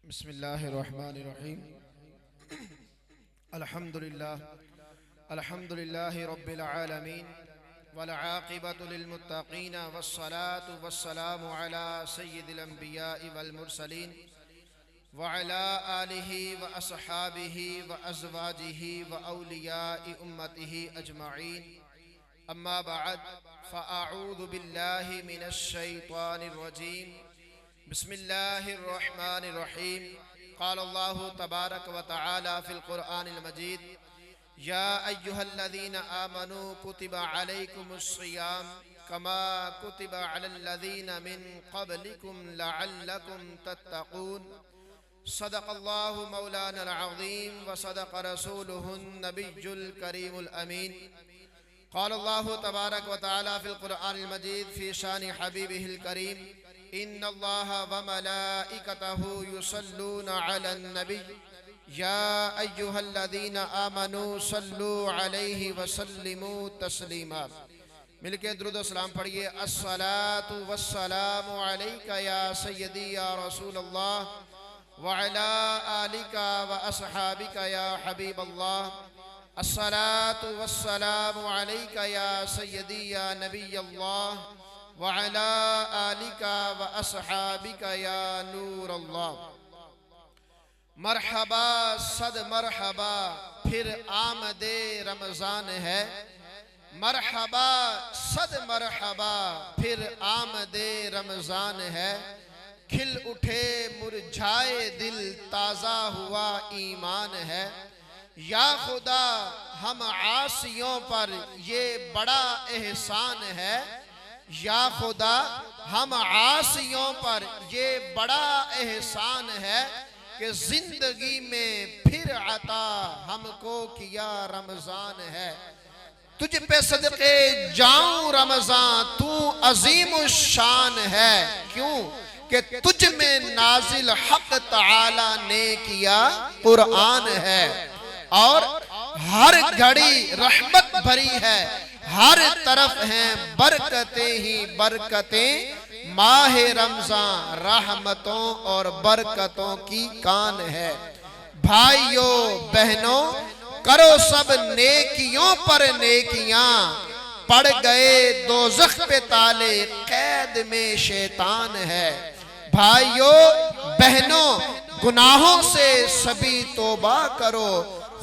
बिस्मिल्लाहिर्रहमानिर्रहीम। अल्हम्दुलिल्लाहि रब्बिल आलमीन वल आक़िबतु लिल मुत्तक़ीन वस्सलातु वस्सलामु अला सय्यिदिल अंबिया'i वल मुरसलीन व अला आलिहि व अस्हाबिहि व अज़वाजिहि व औलिया'i उम्मतिहि अजमईन। अम्मा बअद फ़अऊज़ु बिल्लाहि मिनश शैतानिर रजीम। बिस्मिल्लाहिर्रहमानिर्रहीम। क़ाल अल्लाहु तबारक व तआला फ़िल क़ुरआनिल मजीद या अय्युहल्लज़ीना आमनू कुतिबा अलैकुमुस्सियाम कमा कुतिबा अलल्लज़ीना मिन क़ब्लिकुम लअल्लकुम तत्तक़ून। सदक़ल्लाहु मौलानल अज़ीम व सदक़ रसूलुहुन नबियुल करीमुल अमीन। क़ाल अल्लाहु तबारक व तआला फ़िल क़ुरआनिल मजीद फ़ी शानि हबीबिहिल करीम इन्नल्लाहा व मलाइकतहु युसल्लूना अलन नबी या अय्युहल्लज़ीना आमनू सल्लू अलैहि व सल्लिमू तस्लीमा। मिलके दुरूद व सलाम पढ़िए। अस्सलातु वस्सलामु अलैका या सय्यदी या रसूलल्लाह व अला आलिका व अस्हाबिका या हबीबल्लाह। अस्सलातु वस्सलामु अलैका या सय्यदी या नबीयल्लाह व अला आलिका व अस्हाबिका या नूरल्लाह। मरहबा सद मरहबा फिर आमदे रमज़ान है। मरहबा सद मरहबा फिर आमदे रमज़ान है। खिल उठे मुरझाए दिल ताज़ा हुआ ईमान है। या खुदा हम आसियों पर ये बड़ा एहसान है। या खुदा हम आसियों पर ये बड़ा एहसान है कि जिंदगी में फिर अता हमको किया रमजान है। तुझ पे सदके जाऊं रमजान तू अजीम शान है। क्यों कि तुझ में नाजिल हक तआला ने किया कुरान है। और हर घड़ी रहमत भरी है, हर तरफ हैं बरकतें ही बरकतें। माह रमजान रहमतों और बरकतों की कान है। भाइयों बहनों करो सब नेकियों पर नेकियां। पड़ गए दोज़ख पे ताले कैद में शैतान है। भाइयों बहनों गुनाहों से सभी तौबा करो।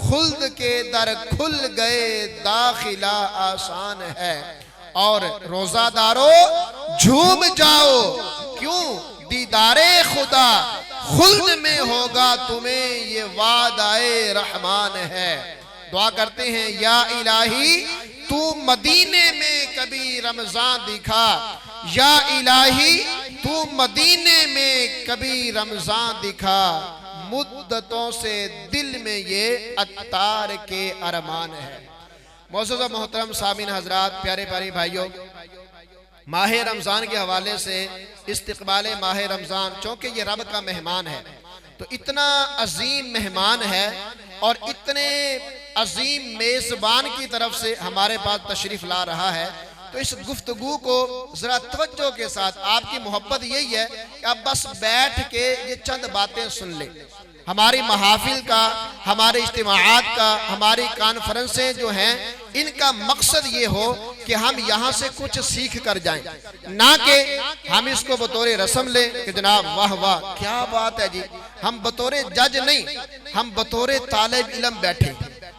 खुल्द के दर खुल गए दाखिला आसान है। और रोजादारों झूम जाओ क्यों दीदारे खुदा खुल्द में होगा तुम्हें ये वादाए रहमान है। दुआ करते हैं या इलाही तू मदीने में कभी रमजान दिखा। या इलाही तू मदीने में कभी रमजान दिखा। मुद्दतों से दिल में ये अत्तार के अरमान है। मौजूदा मोहतरम सामीन हजरात, प्यारे प्यारे भाइयों, माह रमज़ान के हवाले से इस्तिक़बाल माह रमज़ान चूँकि ये रब का मेहमान है तो इतना अजीम मेहमान है और इतने अजीम मेज़बान की तरफ से हमारे पास तशरीफ़ ला रहा है। तो इस गुफ्तगू को ज़रा तवज्जो के साथ, आपकी मोहब्बत यही है कि आप बस बैठ के ये चंद बातें सुन लें। हमारी महाफिल का, हमारे इज्तिमाआत का, हमारी कॉन्फ्रेंसें जो हैं इनका मकसद ये हो कि हम यहाँ से कुछ सीख कर जाएं, ना कि हम इसको बतौर रस्म लें कि जनाब वाह वाह क्या बात है जी। हम बतौर जज नहीं, हम बतौर तालिब इल्म बैठे,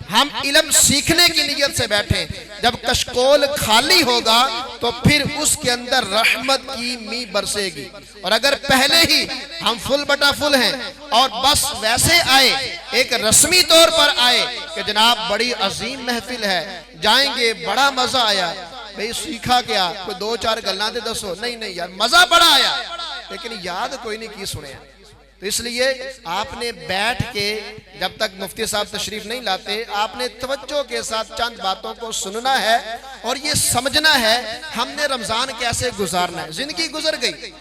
हम इल्म सीखने की नीयत से बैठे। जब कशकोल खाली होगा तो फिर उसके अंदर रहमत की मींह बरसेगी। और अगर पहले ही हम फुल बटा फुल हैं और बस वैसे आए, एक रस्मी तौर पर आए कि जनाब बड़ी अजीम महफिल है, जाएंगे, बड़ा मजा आया, भाई सीखा क्या, कोई दो चार गल्लां दे दसो, नहीं नहीं यार मजा बड़ा आया लेकिन याद कोई नहीं की सुने। तो इसलिए आपने बैठ के जब तक मुफ्ती साहब तशरीफ नहीं लाते आपने तवज्जो के साथ चंद बातों को सुनना है और ये समझना है हमने रमजान कैसे गुजारना है। जिंदगी गुजर गई,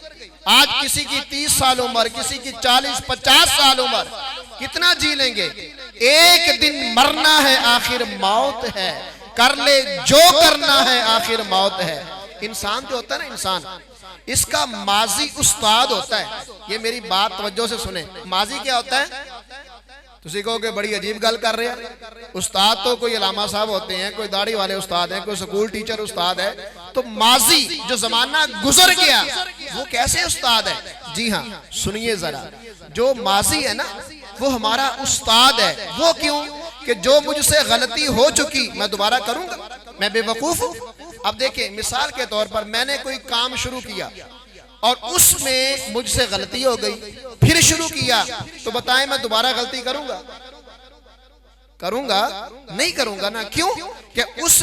आज किसी की 30 साल उम्र, किसी की 40-50 साल उम्र, कितना जी लेंगे। एक दिन मरना है आखिर मौत है, कर ले जो करना है आखिर मौत है। इंसान जो होता है ना, इंसान इसका माजी उस्ताद होता है। ये मेरी बात तवज्जो से सुने, माजी क्या होता है? तुसी कहोगे बड़ी अजीब गल कर रहे हैं, उस्ताद तो कोई अलामा साहब होते हैं, कोई दाढ़ी वाले उस्ताद हैं, कोई स्कूल टीचर उस्ताद है, तो माजी जो जमाना गुजर गया वो कैसे उस्ताद है? जी हाँ, सुनिए जरा, जो माजी है ना वो हमारा उस्ताद है। वो क्यों? कि जो मुझसे गलती हो चुकी मैं दोबारा करूंगा, मैं बेवकूफ हूं। अब देखिए मिसाल के तौर पर मैंने कोई काम शुरू किया और उसमें मुझसे गलती हो गई, फिर शुरू किया, तो बताएं मैं दोबारा गलती करूंगा? करूंगा? नहीं करूंगा ना। क्यों? कि उस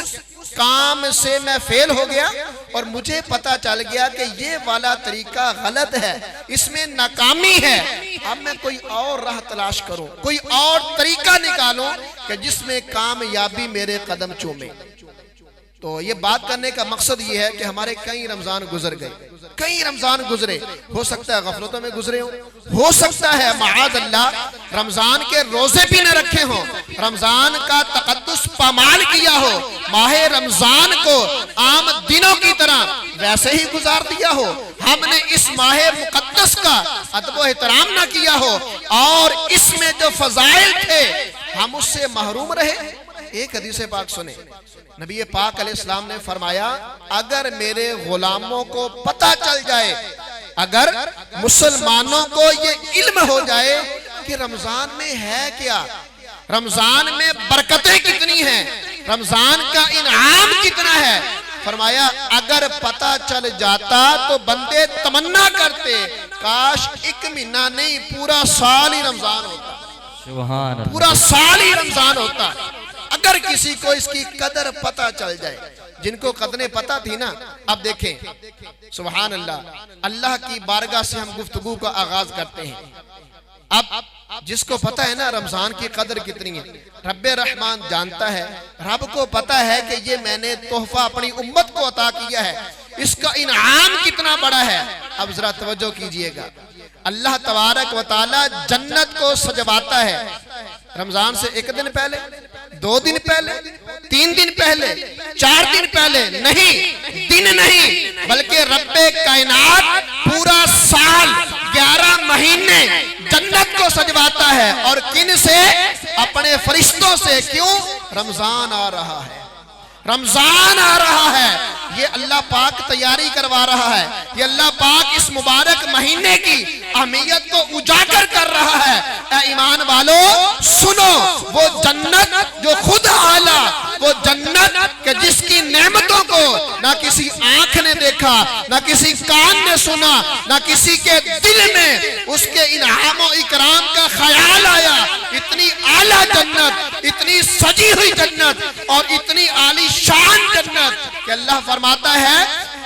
काम से मैं फेल हो गया और मुझे पता चल गया कि ये वाला तरीका गलत है, इसमें नाकामी है। अब मैं कोई और राह तलाश करूं, कोई और तरीका निकालूं कि जिसमें कामयाबी मेरे कदम चूमे। तो ये बात करने का मकसद ये है कि हमारे कई रमजान गुजर गए, कई रमजान गुजरे, हो सकता है गफलतों में गुजरे हो सकता है माअज़ अल्लाह रमजान के रोजे भी न रखे हो, रमजान का तकद्दुस पामाल किया हो, माहे रमजान को आम दिनों की तरह वैसे ही गुजार दिया हो, हमने इस माहे मुकद्दस का अदब एहतराम न किया हो और इसमें जो फजाइल थे हम उससे महरूम रहे। एक हदीस पाक सुने, नबी पाक अलैहिस्सलाम ने फरमाया, अगर मेरे गुलामों को पता चल जाए, अगर मुसलमानों को ये इल्म हो जाए कि रमजान में है क्या, रमजान में बरकतें कितनी हैं, रमजान का इनाम कितना है, फरमाया अगर पता चल जाता तो बंदे तमन्ना करते काश एक महीना नहीं पूरा साल ही रमजान होता, सुभान अल्लाह, पूरा साल ही रमजान होता। अगर किसी को इसकी कदर पता चल जाए, जिनको कदरें पता थी ना, अब देखें सुभान अल्लाह, अल्लाह की बारगाह से हम गुफ्तगू का आगाज करते हैं। अब जिसको पता है ना रमजान की कदर कितनी है, रब्बे रहमान जानता है, रब को पता है कि ये मैंने तोहफा अपनी उम्मत को अता किया है, इसका इनाम कितना बड़ा है। अब जरा तवज्जो कीजिएगा, अल्लाह तबारक व तआला जन्नत को सजवाता है रमजान से एक दिन पहले, 2 दिन पहले, 3 दिन पहले, 4 दिन पहले, नहीं दिन नहीं बल्कि रब्बे कायनात पूरा साल 11 महीने जन्नत को सजवाता है। और किन से? अपने फरिश्तों से। क्यों? रमजान आ रहा है, रमजान आ रहा है, ये अल्लाह पाक तैयारी करवा रहा है, ये अल्लाह पाक इस मुबारक महीने की अहमियत को उजागर कर रहा है। ऐ ईमान वालों सुनो, वो जन्नत जो खुद आला, वो जन्नत के जिसकी नेमतों को ना किसी आंख ने देखा, ना किसी कान ने सुना, ना किसी के दिल में उसके इनाम इकराम का ख्याल आया। इतनी आला जन्नत, इतनी सजी हुई जन्नत और इतनी आलीशान जन्नत कि अल्लाह फरमाता है,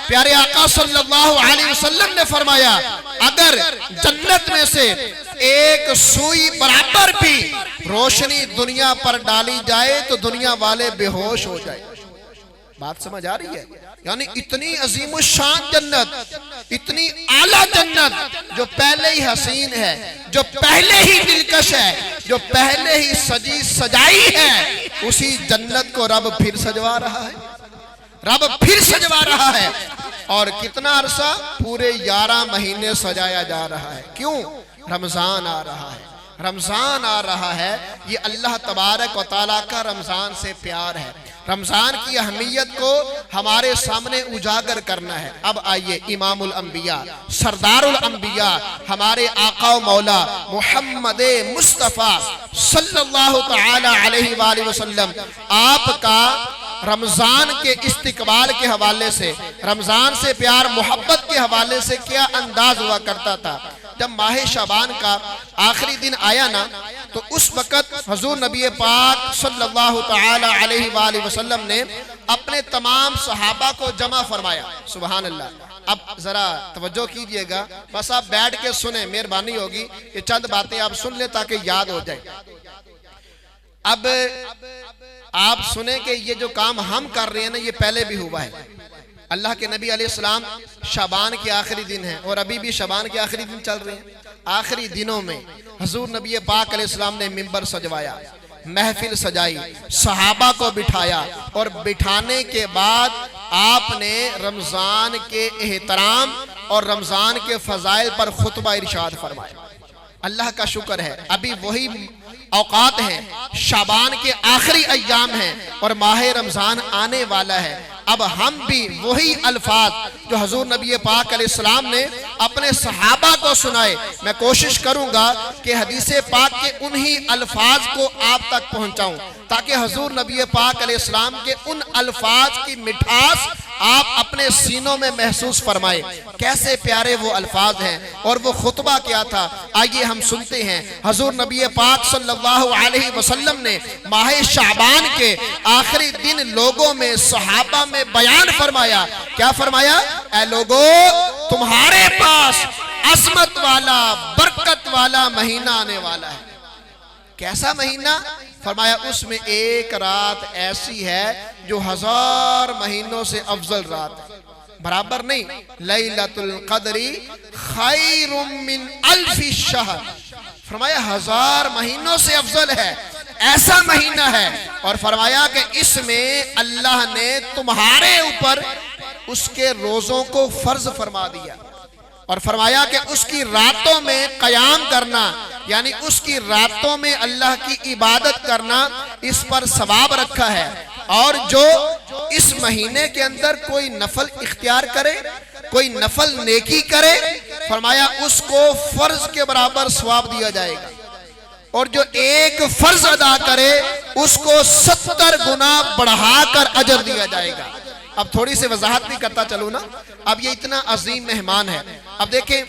प्यारे आका सल्लल्लाहु अलैहि वसल्लम ने फरमाया, अगर जन्नत में से एक सुई बराबर भी रोशनी दुनिया पर डाली जाए तो दुनिया वाले बेहोश हो जाए। बात समझ आ रही है? यानी इतनी अजीम शान जन्नत, इतनी आला जन्नत जो पहले ही हसीन है, जो पहले ही दिलकश है, जो पहले ही सजी सजाई है, उसी जन्नत को रब फिर सजवा रहा है, रब फिर सजवा रहा है। और कितना अरसा? पूरे 11 महीने सजाया जा रहा है। क्यों? रमजान आ रहा है, रमजान आ रहा है। ये अल्लाह तबारक व तआला का रमजान से प्यार है, रमजान की अहमियत को हमारे सामने उजागर करना है। अब आइए इमामुल अंबिया, सरदारुल अंबिया, हमारे आका मौला मोहम्मद मुस्तफ़ा सल्लल्लाहु तआला अलैहि वसल्लम, आपका रमजान के इस्तिकबाल के हवाले से, रमजान से प्यार मोहब्बत के हवाले से क्या अंदाज हुआ करता था। जब माह शाबान का आखिरी दिन आया ना, तो उस वक़्त हजूर नबी पाक सल्लल्लाहु तआला अलैहि वसल्लम ने अपने तमाम सहाबा को जमा फरमाया। सुभान अल्लाह। अब जरा तवज्जो कीजिएगा, बस आप बैठ के सुने, मेहरबानी होगी कि चंद बातें आप सुन ले ताकि याद हो जाए। अब आप सुने कि ये जो काम हम कर रहे हैं ना, ये पहले भी हुआ है। अल्लाह के नबी अलैहिस्सलाम शाबान के आखिरी दिन है और अभी भी शाबान के आखिरी दिन चल रहे हैं। आखिरी दिनों में हजूर नबी पाक अलैहिस्सलाम ने मिंबर सजवाया, महफिल सजाई, सहाबा को बिठाया और बिठाने के बाद आपने रमजान के एहतराम और रमजान के फजाइल पर खुतबा इरशाद फरमाया। अल्लाह का शुक्र है अभी वही औकात हैं, शाबान के आखिरी अय्याम हैं और माह रमजान आने वाला है। अब हम भी वही अल्फाज जो हुजूर नबी पाक अलैहिस्सलाम ने अपने सहाबा को सुनाए, मैं कोशिश करूंगा कि हदीस पाक के उन्हीं अल्फाज को आप तक पहुंचाऊं ताकि हुजूर नबी पाक अलैहिस्सलाम के उन अल्फाज की मिठास आप अपने सीनों में महसूस फरमाए। कैसे प्यारे वो अल्फाज हैं और वो खुतबा क्या था, आइए हम सुनते हैं। हुजूर नबी पाक सल्लल्लाहु अलैहि वसल्लम ने माह शाबान के आखिरी दिन लोगों में, सहाबा में बयान फरमाया। क्या फरमाया? ऐ लोगों, तुम्हारे पास अज़मत वाला, बरकत वाला महीना आने वाला है। कैसा महीना? फरमाया उसमें एक रात ऐसी है जो 1000 महीनों से अफजल रात है, बराबर नहीं। लैलतुल क़द्री खैरुम मिन अल्फि शहर, फरमाया 1000 महीनों से अफजल है, ऐसा महीना है। और फरमाया कि इसमें अल्लाह ने तुम्हारे ऊपर उसके रोजों को फर्ज फरमा दिया और फरमाया कि उसकी रातों में कयाम करना, यानी उसकी रातों में अल्लाह की इबादत करना, इस पर सवाब रखा है। और जो इस महीने के अंदर कोई नफल इख्तियार करे, कोई नफल नेकी करे, फरमाया उसको फर्ज के बराबर सवाब दिया जाएगा। और जो एक फर्ज अदा करे उसको 70 गुना बढ़ाकर अजर दिया जाएगा। अब थोड़ी सी वजाहत भी करता चलूं ना। अब ये इतना अजीम मेहमान है। अब देखें,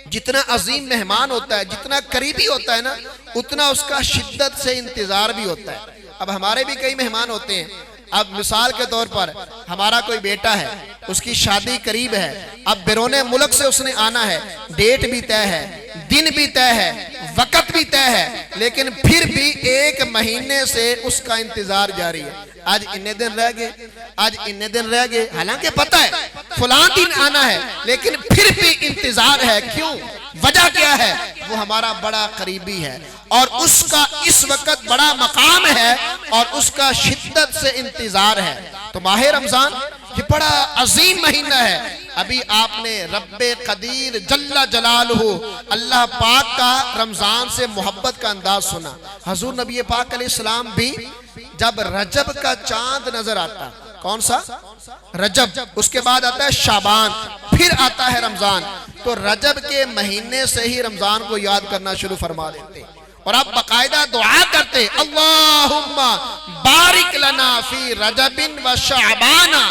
जितना अजीम मेहमान होता है, जितना करीबी होता है ना, उतना उसका शिद्दत से इंतजार भी होता है। अब हमारे भी कई मेहमान होते हैं। अब मिसाल के तौर पर हमारा कोई बेटा है, उसकी शादी करीब है, अब बिरोने मुल्क से उसने आना है, डेट भी तय है, दिन भी तय है, वक्त भी तय है, लेकिन फिर भी 1 महीने से उसका इंतजार जारी है। आज इतने दिन रह गए, आज इतने दिन रह गए, हालांकि पता है फलां दिन आना है, लेकिन फिर भी इंतजार है। क्यों? वजह क्या है? वो हमारा बड़ा करीबी है और उसका इस वक्त बड़ा मकाम है और उसका शिद्दत से इंतजार है। तो माह रमजान ये बड़ा अजीम महीना है। अभी आपने रब्बे कदीर जल्ला जलालहू अल्लाह पाक का रमजान से मोहब्बत का अंदाज सुना। हुजूर नबी पाक अलैहिस्सलाम भी जब रजब का चांद नजर आता, कौन सा? रजब, उसके बाद आता है शाबान, फिर आता है रमजान, तो रजब के महीने से ही रमजान को याद करना शुरू फरमा देते और आप बाकायदा दुआ करते, अल्लाहुम्मा बारिक लना फी रजबिन व शाबाना,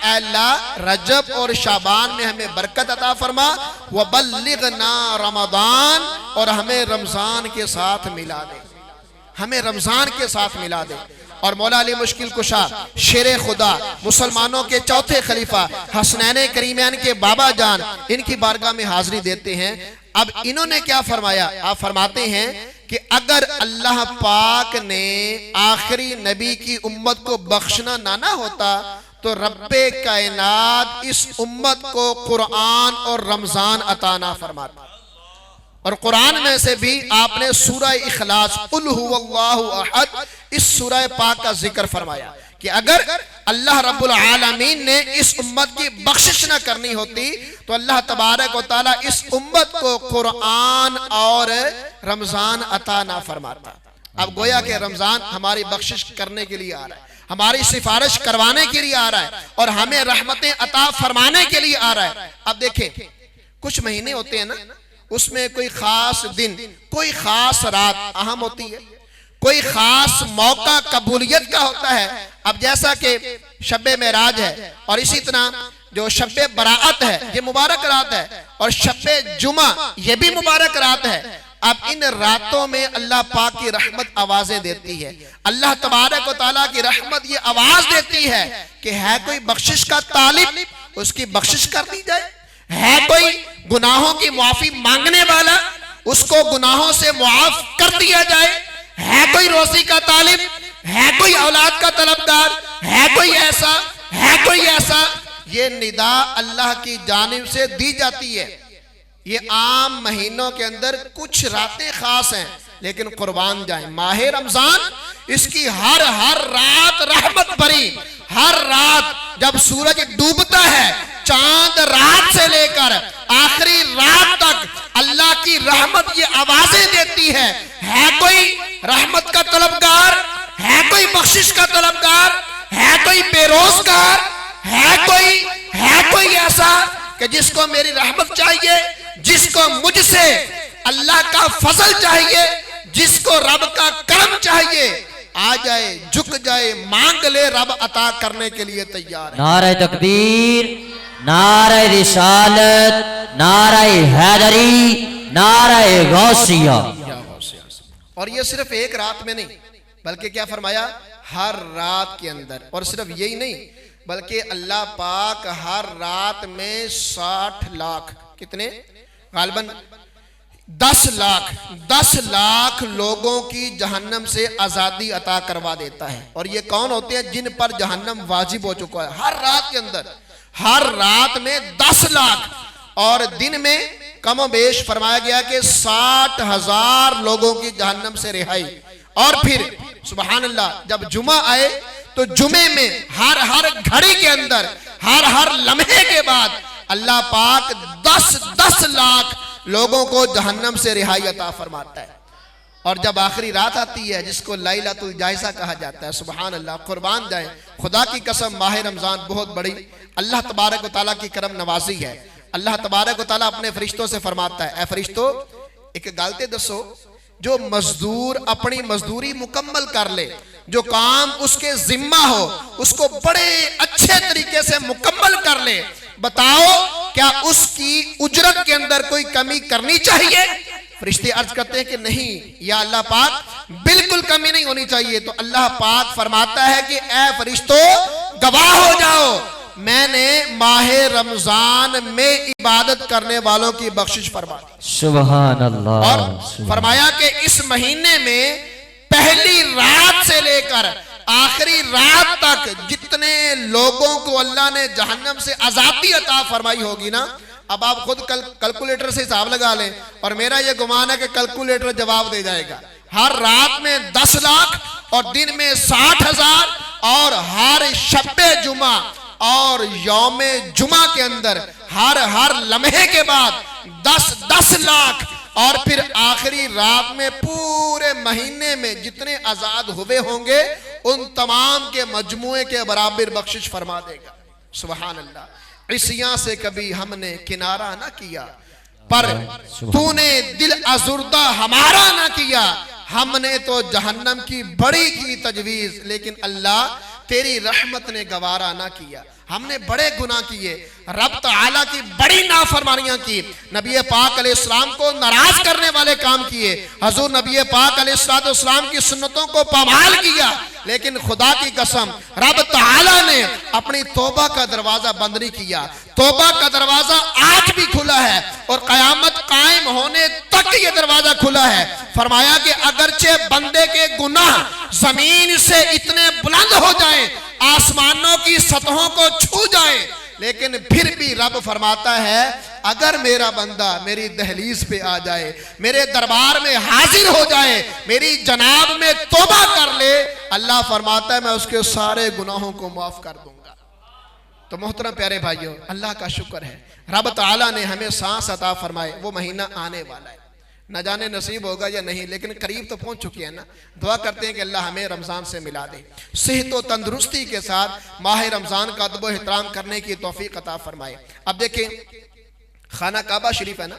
अल्लाह रजब और शाबान में हमें बरकत अता फरमा, व बल्लिगना रमजान, और हमें रमजान के साथ मिला दे, हमें रमजान के साथ मिला दे। और मौला अली मुश्किल कुशा शेर खुदा, मुसलमानों के चौथे खलीफा, हसनैन करीमैन के बाबा जान, इनकी बारगाह में हाजिरी देते हैं। अब इन्होंने क्या फरमाया? आप फरमाते हैं कि अगर अल्लाह पाक ने आखिरी नबी की उम्मत को बख्शना ना होता तो रब्बे कायनात इस उम्मत को कुरान और रमजान अता ना फरमाता। और कुरान में से भी आपने सूरह इखलास, कुल हुवल्लाहु अहद, इस सूरह पाक का जिक्र फरमाया कि अगर अल्लाह रब्बुल आलमीन ने इस उम्मत की बख्शिश न करनी होती तो अल्लाह तबारक व तआला इस उम्मत को कुरान और रमजान अता ना फरमाता। अब गोया के रमजान हमारी बख्शिश करने के लिए आ रहा है, हमारी सिफारिश करवाने के लिए आ रहा है और हमें रहमतें अता फरमाने के लिए आ रहा है। अब देखें, कुछ महीने होते हैं ना, उसमें कोई खास दिन, कोई खास रात अहम होती है, कोई खास मौका कबूलियत का होता है। अब जैसा कि शब्बे मेराज है और इसी तरह जो शब्बे बराअत है ये मुबारक रात है और शब्बे जुमा ये भी मुबारक रात है। अब इन रातों में अल्लाह पाक की रहमत आवाजें देती है, अल्लाह तबारक व तआला की रहमत ये आवाज देती है कि है कोई बख्शिश का तालिब, उसकी बख्शिश कर दी जाए, है कोई गुनाहों की माफी मांगने वाला, उसको गुनाहों से मुआफ कर दिया जाए, है कोई रोजी का तालिब, है कोई औलाद का तलबगार, है कोई ऐसा, है कोई ऐसा, ये निदा अल्लाह की जानिब से दी जाती है। ये आम महीनों के अंदर कुछ रातें खास हैं, लेकिन कुर्बान जाए माह रमजान, इसकी हर रात रहमत भरी, हर रात जब सूरज डूबता है, चांद रात से लेकर आखिरी रात तक अल्लाह की रहमत ये आवाजें देती है कोई रहमत का तलबगार, है कोई बख्शिश का तलबगार, है कोई बेरोजगार, है कोई ऐसा कि जिसको मेरी रहमत चाहिए, जिसको मुझसे अल्लाह का फजल चाहिए, जिसको रब का करम चाहिए, आ जाए, झुक जाए, मांग ले, रब अता करने के लिए तैयार है। नारे तकबीर, नारे रिसालत, नारे हैदरी, नारे गौसिया। और ये सिर्फ एक रात में नहीं, बल्कि क्या फरमाया, हर रात के अंदर। और सिर्फ यही नहीं, बल्कि अल्लाह पाक हर रात में 60 लाख, कितने, गालिबन 10 लाख लोगों की जहन्नम से आजादी अता करवा देता है। और ये कौन होते हैं? जिन पर जहन्नम वाजिब हो चुका है हर रात के अंदर, हर रात में 10 लाख। और दिन में कमो बेश फरमाया गया कि 60,000 लोगों की जहन्नम से रिहाई। और फिर सुभान अल्लाह, जब जुमा आए तो जुमे में हर घड़ी के अंदर, हर लम्हे के बाद अल्लाह पाक 10 लाख लोगों को जहन्नम से रिहाई अता फरमाता है। और जब आखिरी रात आती है, जिसको लैलतुल जायसा कहा जाता है, सुभान अल्लाह, कुर्बान जाए, खुदा की कसम, माह रमजान बहुत बड़ी अल्लाह तबारक व तआला की करम नवाजी है। अल्लाह तबारक व तआला अपने फरिश्तों से फरमाता है, ए फरिश्तों, एक गलती दसो, जो मजदूर अपनी मजदूरी मुकम्मल कर ले, जो काम उसके जिम्मा हो उसको बड़े अच्छे तरीके से मुकम्मल कर ले, बताओ क्या उसकी उजरत के अंदर कोई कमी करनी चाहिए? फरिश्ते अर्ज करते हैं कि नहीं या अल्लाह पाक, बिल्कुल कमी नहीं होनी चाहिए। तो अल्लाह पाक फरमाता है कि ए फरिश्तों, गवाह हो जाओ, मैंने माह रमजान में इबादत करने वालों की बख्शिश फरमा दी। सुभान अल्लाह। और फरमाया कि इस महीने में पहली रात से लेकर आखिरी रात तक जितने लोगों को अल्लाह ने जहन्नम से आजादी अता फरमाई होगी ना, अब आप खुद कैलकुलेटर से हिसाब लगा लें, और मेरा यह गुमान है कि कैलकुलेटर जवाब दे जाएगा। हर रात में 10 लाख और दिन में 60,000, और हर शब्बे जुमा और यौमे जुमा के अंदर हर लम्हे के बाद 10 लाख, और फिर आखिरी रात में पूरे महीने में जितने आजाद हुए होंगे उन तमाम के मजमुए के बराबर बख्शिश फरमा देगा। सुभान अल्लाह। इसियां से कभी हमने किनारा ना किया, पर तूने दिल अजुर्दा हमारा ना किया, हमने तो जहन्नम की बड़ी की तजवीज, लेकिन अल्लाह तेरी रहमत ने गवारा ना किया। हमने बड़े गुनाह किए, रब तआला की बड़ी नाफरमानियां की, नबी पाक अलैहिस्सलाम को नाराज करने वाले काम किए, हजूर नबी पाक अलैहिस्सलाम की सुन्नतों को पामाल किया। लेकिन खुदा की कसम, रब तआला ने अपनी तौबा का दरवाजा बंद नहीं किया। तौबा का दरवाजा आज भी खुला है और कयामत कायम होने तक ये दरवाजा खुला है। फरमाया कि अगरचे बंदे के गुनाह जमीन से इतने बुलंद हो जाएं, आसमानों की सतहों को छू जाए, लेकिन फिर भी रब फरमाता है अगर मेरा बंदा मेरी दहलीज पे आ जाए, मेरे दरबार में हाजिर हो जाए, मेरी जनाब में तौबा कर ले, अल्लाह फरमाता है मैं उसके सारे गुनाहों को माफ कर दूंगा। तो मोहतरम प्यारे भाइयों, अल्लाह का शुक्र है रब ताला ने हमें सांस अता फरमाए। वो महीना आने वाला है, न जाने नसीब होगा या नहीं, लेकिन करीब तो पहुंच चुकी है ना। दुआ करते हैं कि अल्लाह हमें रमज़ान से मिला दे, सेहत व तंदुरुस्ती के साथ माह रमज़ान का अदब एहतराम करने की तौफीक अता फरमाए। अब देखें, खाना काबा शरीफ है ना,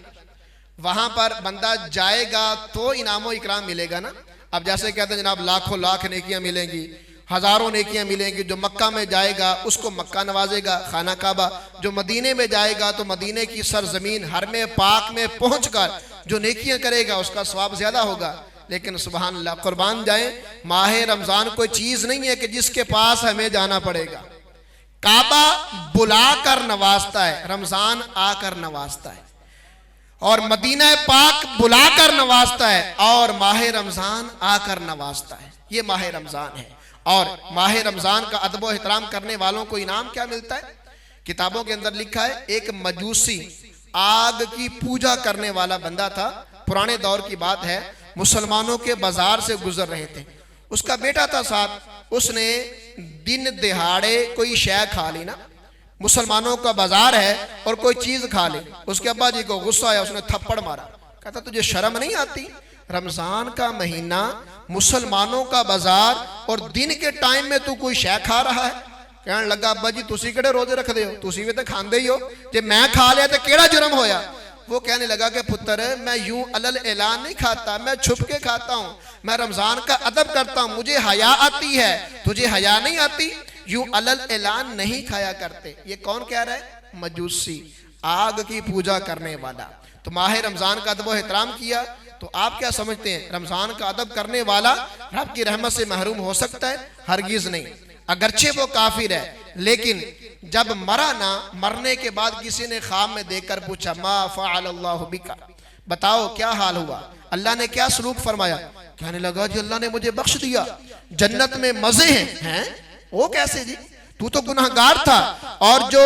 वहां पर बंदा जाएगा तो इनामो इकराम मिलेगा ना। अब जैसे कहते हैं जनाब लाखों लाख नेकियां मिलेंगी, हजारों नेकियां मिलेंगी। जो मक्का में जाएगा उसको मक्का नवाजेगा खाना काबा, जो मदीने में जाएगा तो मदीने की सरजमीन हरमे पाक में पहुंचकर जो नेकियां करेगा उसका सवाब ज्यादा होगा। लेकिन सुभान अल्लाह, कुर्बान जाए, माह रमजान कोई चीज नहीं है कि जिसके पास हमें जाना पड़ेगा। काबा बुलाकर नवाजता है, रमजान आकर नवाजता है, और मदीना पाक बुलाकर नवाजता है, और माह रमजान आकर नवाजता है। ये माह रमजान है। और माह रमजान का अदब व एहतराम करने वालों को इनाम क्या मिलता है? किताबों के अंदर लिखा है, एक मजूसी आग की पूजा करने वाला बंदा था, पुराने दौर की बात है, मुसलमानों के बाजार से गुजर रहे थे, उसका बेटा था साथ, उसने दिन दिहाड़े कोई शय खा ली ना, मुसलमानों का बाजार है और कोई चीज खा ली, उसके अब्बा जी को गुस्सा आया, उसने थप्पड़ मारा। कहता तुझे शर्म नहीं आती? रमजान का महीना, मुसलमानों का बाजार और दिन के टाइम में तू कोई शय खा रहा है। कहने लगा अब्बा जी तुसी केड़े रोजे रखते हो, तुसी भी तो खांदे ही हो, जे मैं खा लिया तो केड़ा जुर्म होया? वो कहने लगा कि पुत्र मैं यूं अलल ऐलान नहीं खाता, मैं छुप के खाता हूँ, मैं रमजान का अदब करता हूँ, मुझे हया आती है, तुझे हया नहीं आती? यूं अलल ऐलान नहीं खाया करते। ये कौन कह रहा है? मजूसी, आग की पूजा करने वाला। तो माह रमजान का अदब एहतराम किया। तो आप क्या समझते हैं, रमजान का अदब करने वाला रब की रहमत से महरूम हो सकता है? हरगिज नहीं। अगरचे वो काफिर है, लेकिन जब मरा ना, मरने के बाद किसी ने ख्वाब में देखकर पूछा मा फ़अलल्लाहु बिका, बताओ क्या हाल हुआ, अल्लाह ने क्या सलूक फरमाया? कहने लगा जी अल्लाह ने मुझे बख्श दिया, जन्नत में मजे हैं। वो कैसे जी, तू तो गुनहगार था। और जो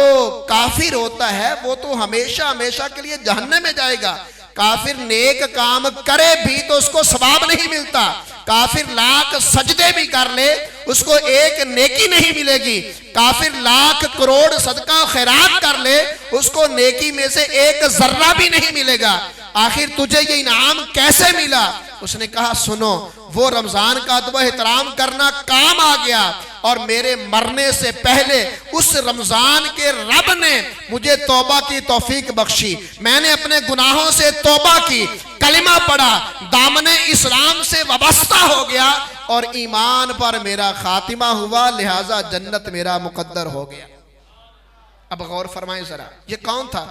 काफिर होता है वो तो हमेशा हमेशा के लिए जहन्नम में जाएगा। काफिर नेक काम करे भी तो उसको सवाब नहीं मिलता। काफिर लाख सजदे भी कर ले उसको एक नेकी नहीं मिलेगी। काफिर लाख करोड़ सदका खैरात कर ले उसको नेकी में से एक जर्रा भी नहीं मिलेगा। आखिर तुझे ये इनाम कैसे मिला? उसने कहा सुनो, वो रमजान का अदब एहतराम करना काम आ गया और मेरे मरने से पहले उस रमजान के रब ने मुझे तौबा की तौफीक बख्शी। मैंने अपने गुनाहों से तौबा की, कलिमा पढ़ा, दामने इस्लाम से वाबस्ता हो गया और ईमान पर मेरा खातिमा हुआ, लिहाजा जन्नत मेरा मुकद्दर हो गया। अब गौर फरमाएं जरा, ये कौन था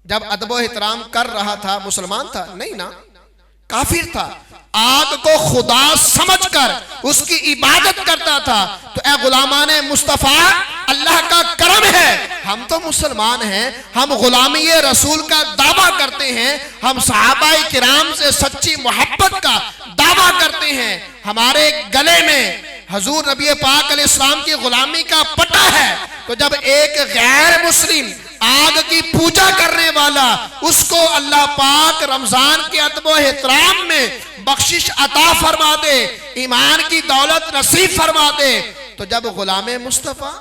जब अदब एहतराम कर रहा था? मुसलमान था? नहीं ना, काफिर था। आग को खुदा समझकर उसकी इबादत करता था। तो ए गुलामाने मुस्तफा, अल्लाह का करम है, हम तो मुसलमान हैं, हम गुलामी रसूल का दावा करते हैं, हम सहाबाए किराम से सच्ची मोहब्बत का दावा करते हैं, हमारे गले में हजूर नबी पाक अलैहिस्सलाम की गुलामी का पट्टा है। तो जब एक गैर मुस्लिम आग की पूजा करने वाला, उसको अल्लाह पाक रमजान के अदब एहतराम में बख्शिश अता फरमा दे, ईमान की दौलत नसीब फरमा दे, तो जब गुलामे मुस्तफा,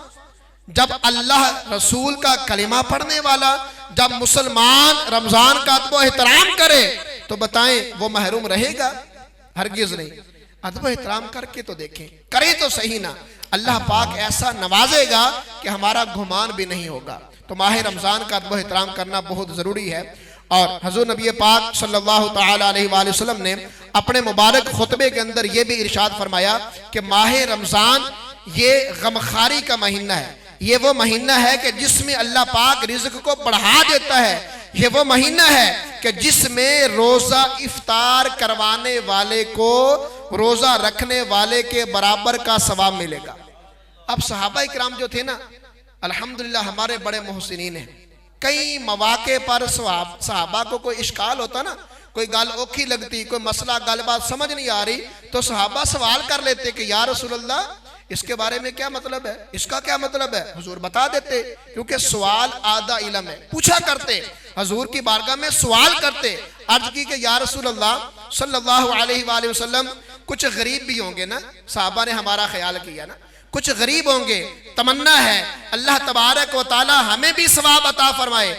जब अल्लाह रसूल का कलिमा पढ़ने वाला, जब मुसलमान रमजान का अदब एहतराम करे, तो बताएं वो महरूम रहेगा? हरगिज नहीं। अदब एहतराम करके तो देखें, करे तो सही ना, अल्लाह पाक ऐसा नवाजेगा कि हमारा गुमान भी नहीं होगा। तो माह रमजान का अदब एहतराम करना बहुत जरूरी है। और हजूर नबी पाक सल्लल्लाहु तआला अलैहि वसल्लम ने अपने मुबारक खुतबे के अंदर यह भी इरशाद फरमाया कि माह रमजान ये गमखारी का महीना है। ये वो महीना है कि जिसमें अल्लाह पाक रिज़्क को बढ़ा देता है। ये वो महीना है कि जिसमें रोजा इफ्तार करवाने वाले को रोजा रखने वाले के बराबर का सवाब मिलेगा। अब सहाबा किराम जो थे ना, अल्हम्दुलिल्लाह हमारे बड़े मोहसिनीन हैं। कई मौके पर सहाबा को कोई इश्काल होता ना, कोई गल औखी लगती, कोई मसला गल बात समझ नहीं आ रही, तो सहाबा सवाल कर लेते कि या रसूलल्लाह इसके बारे में क्या मतलब है, इसका क्या मतलब है? हुजूर बता देते, क्योंकि सवाल आधा इल्म है। पूछा करते, हुजूर की बारगाह में सवाल करते। अर्ज की कि या रसूलल्लाह सल्लल्लाहु अलैहि वसल्लम, कुछ गरीब भी होंगे ना, सहाबा ने हमारा ख्याल किया ना, कुछ गरीब होंगे, तमन्ना है अल्लाह तबारक व तआला हमें भी सवाब अता फरमाए,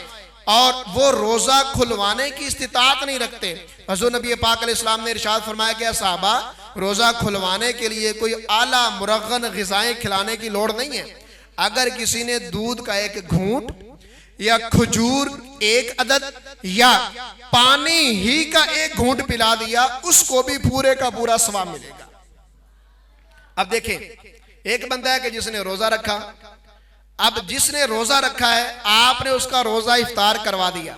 और वो रोजा खुलवाने की इस्तिताअत नहीं रखते। हज़रत नबी पाक अलैहिस्सलाम ने इरशाद फरमाया कि सहाबा, रोजा खुलवाने के लिए कोई आला मुरगन ग़िज़ाएं खिलाने की लोड़ नहीं है। अगर किसी ने दूध का एक घूंट या खजूर एक अदद या पानी ही का एक घूंट पिला दिया, उसको भी पूरे का पूरा सवाब मिलेगा। अब देखें, एक बंदा है कि जिसने रोजा रखा, अब जिसने रोजा रखा है आपने उसका रोजा इफ्तार करवा दिया,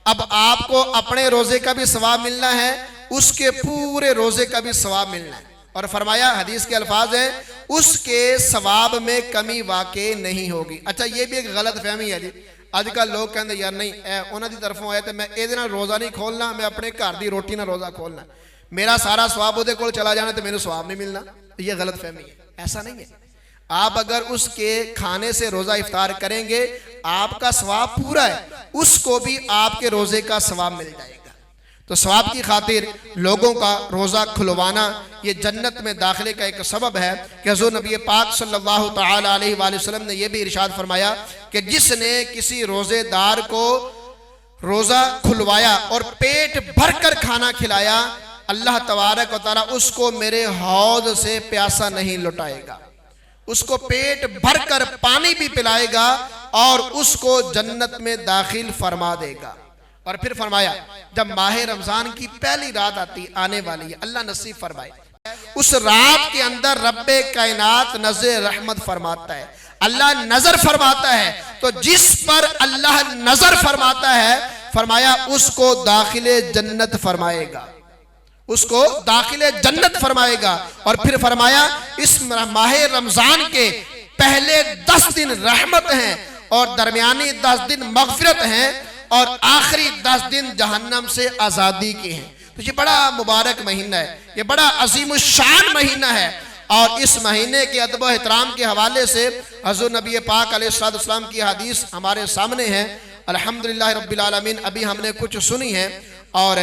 अब आपको अपने रोजे का भी सवाब मिलना है, उसके पूरे रोजे का भी सवाब मिलना है। और फरमाया, हदीस के अल्फाज है, उसके सवाब में कमी वाक़ई नहीं होगी। अच्छा, ये भी एक गलत फहमी है जी। अजकल लोग कहते यार नहीं, उन्होंने तरफों आए तो मैं ये रोजा नहीं खोलना, मैं अपने घर की रोटी ना रोजा खोलना, मेरा सारा सवाब उहदे कोल चला जाना तो मेरे सवाब नहीं मिलना। ये गलत फहमी है, ऐसा नहीं है। आप अगर उसके खाने से रोजा इफ्तार करेंगे, आपका सवाब पूरा है, उसको भी आपके रोजे का सवाब मिल जाएगा। तो सवाब की खातिर लोगों का रोज़ा खुलवाना ये जन्नत में दाखिले का एक सबब है कि हज़ूर नबी पाक सल्लल्लाहु तआला अलैहि वसल्लम ने यह भी इरशाद फरमाया कि जिसने किसी रोज़ेदार को रोज़ा खुलवाया और पेट भर कर खाना खिलाया, अल्लाह तबारक व तआला उसको मेरे हौद से प्यासा नहीं लौटाएगा, उसको पेट भर कर पानी भी पिलाएगा और उसको जन्नत में दाखिल फरमा देगा। और फिर फरमाया जब माह रमजान की पहली रात आने वाली है, अल्लाह नसीब फरमाए, उस रात के अंदर रब्बे कायनात नजर रहमत फरमाता है, अल्लाह नजर फरमाता है। तो जिस पर अल्लाह नजर फरमाता है, फरमाया उसको दाखिले जन्नत फरमाएगा, उसको दाखिले जन्नत फरमाएगा। और फिर फरमाया इस माह रमजान के पहले 10 दिन रहमत हैं और दरमियानी 10 दिन मगफिरत हैं और आखिरी 10 दिन जहन्नम से आज़ादी के हैं। तो ये बड़ा मुबारक महीना है, ये बड़ा अजीम शान महीना है। और इस महीने के अदब एहतराम के हवाले से हज़ूर नबी पाक अलैहिस्सलाम की हदीस हमारे सामने है। अल्हम्दुलिल्लाह रब्बिल आलमीन अभी हमने कुछ सुनी है और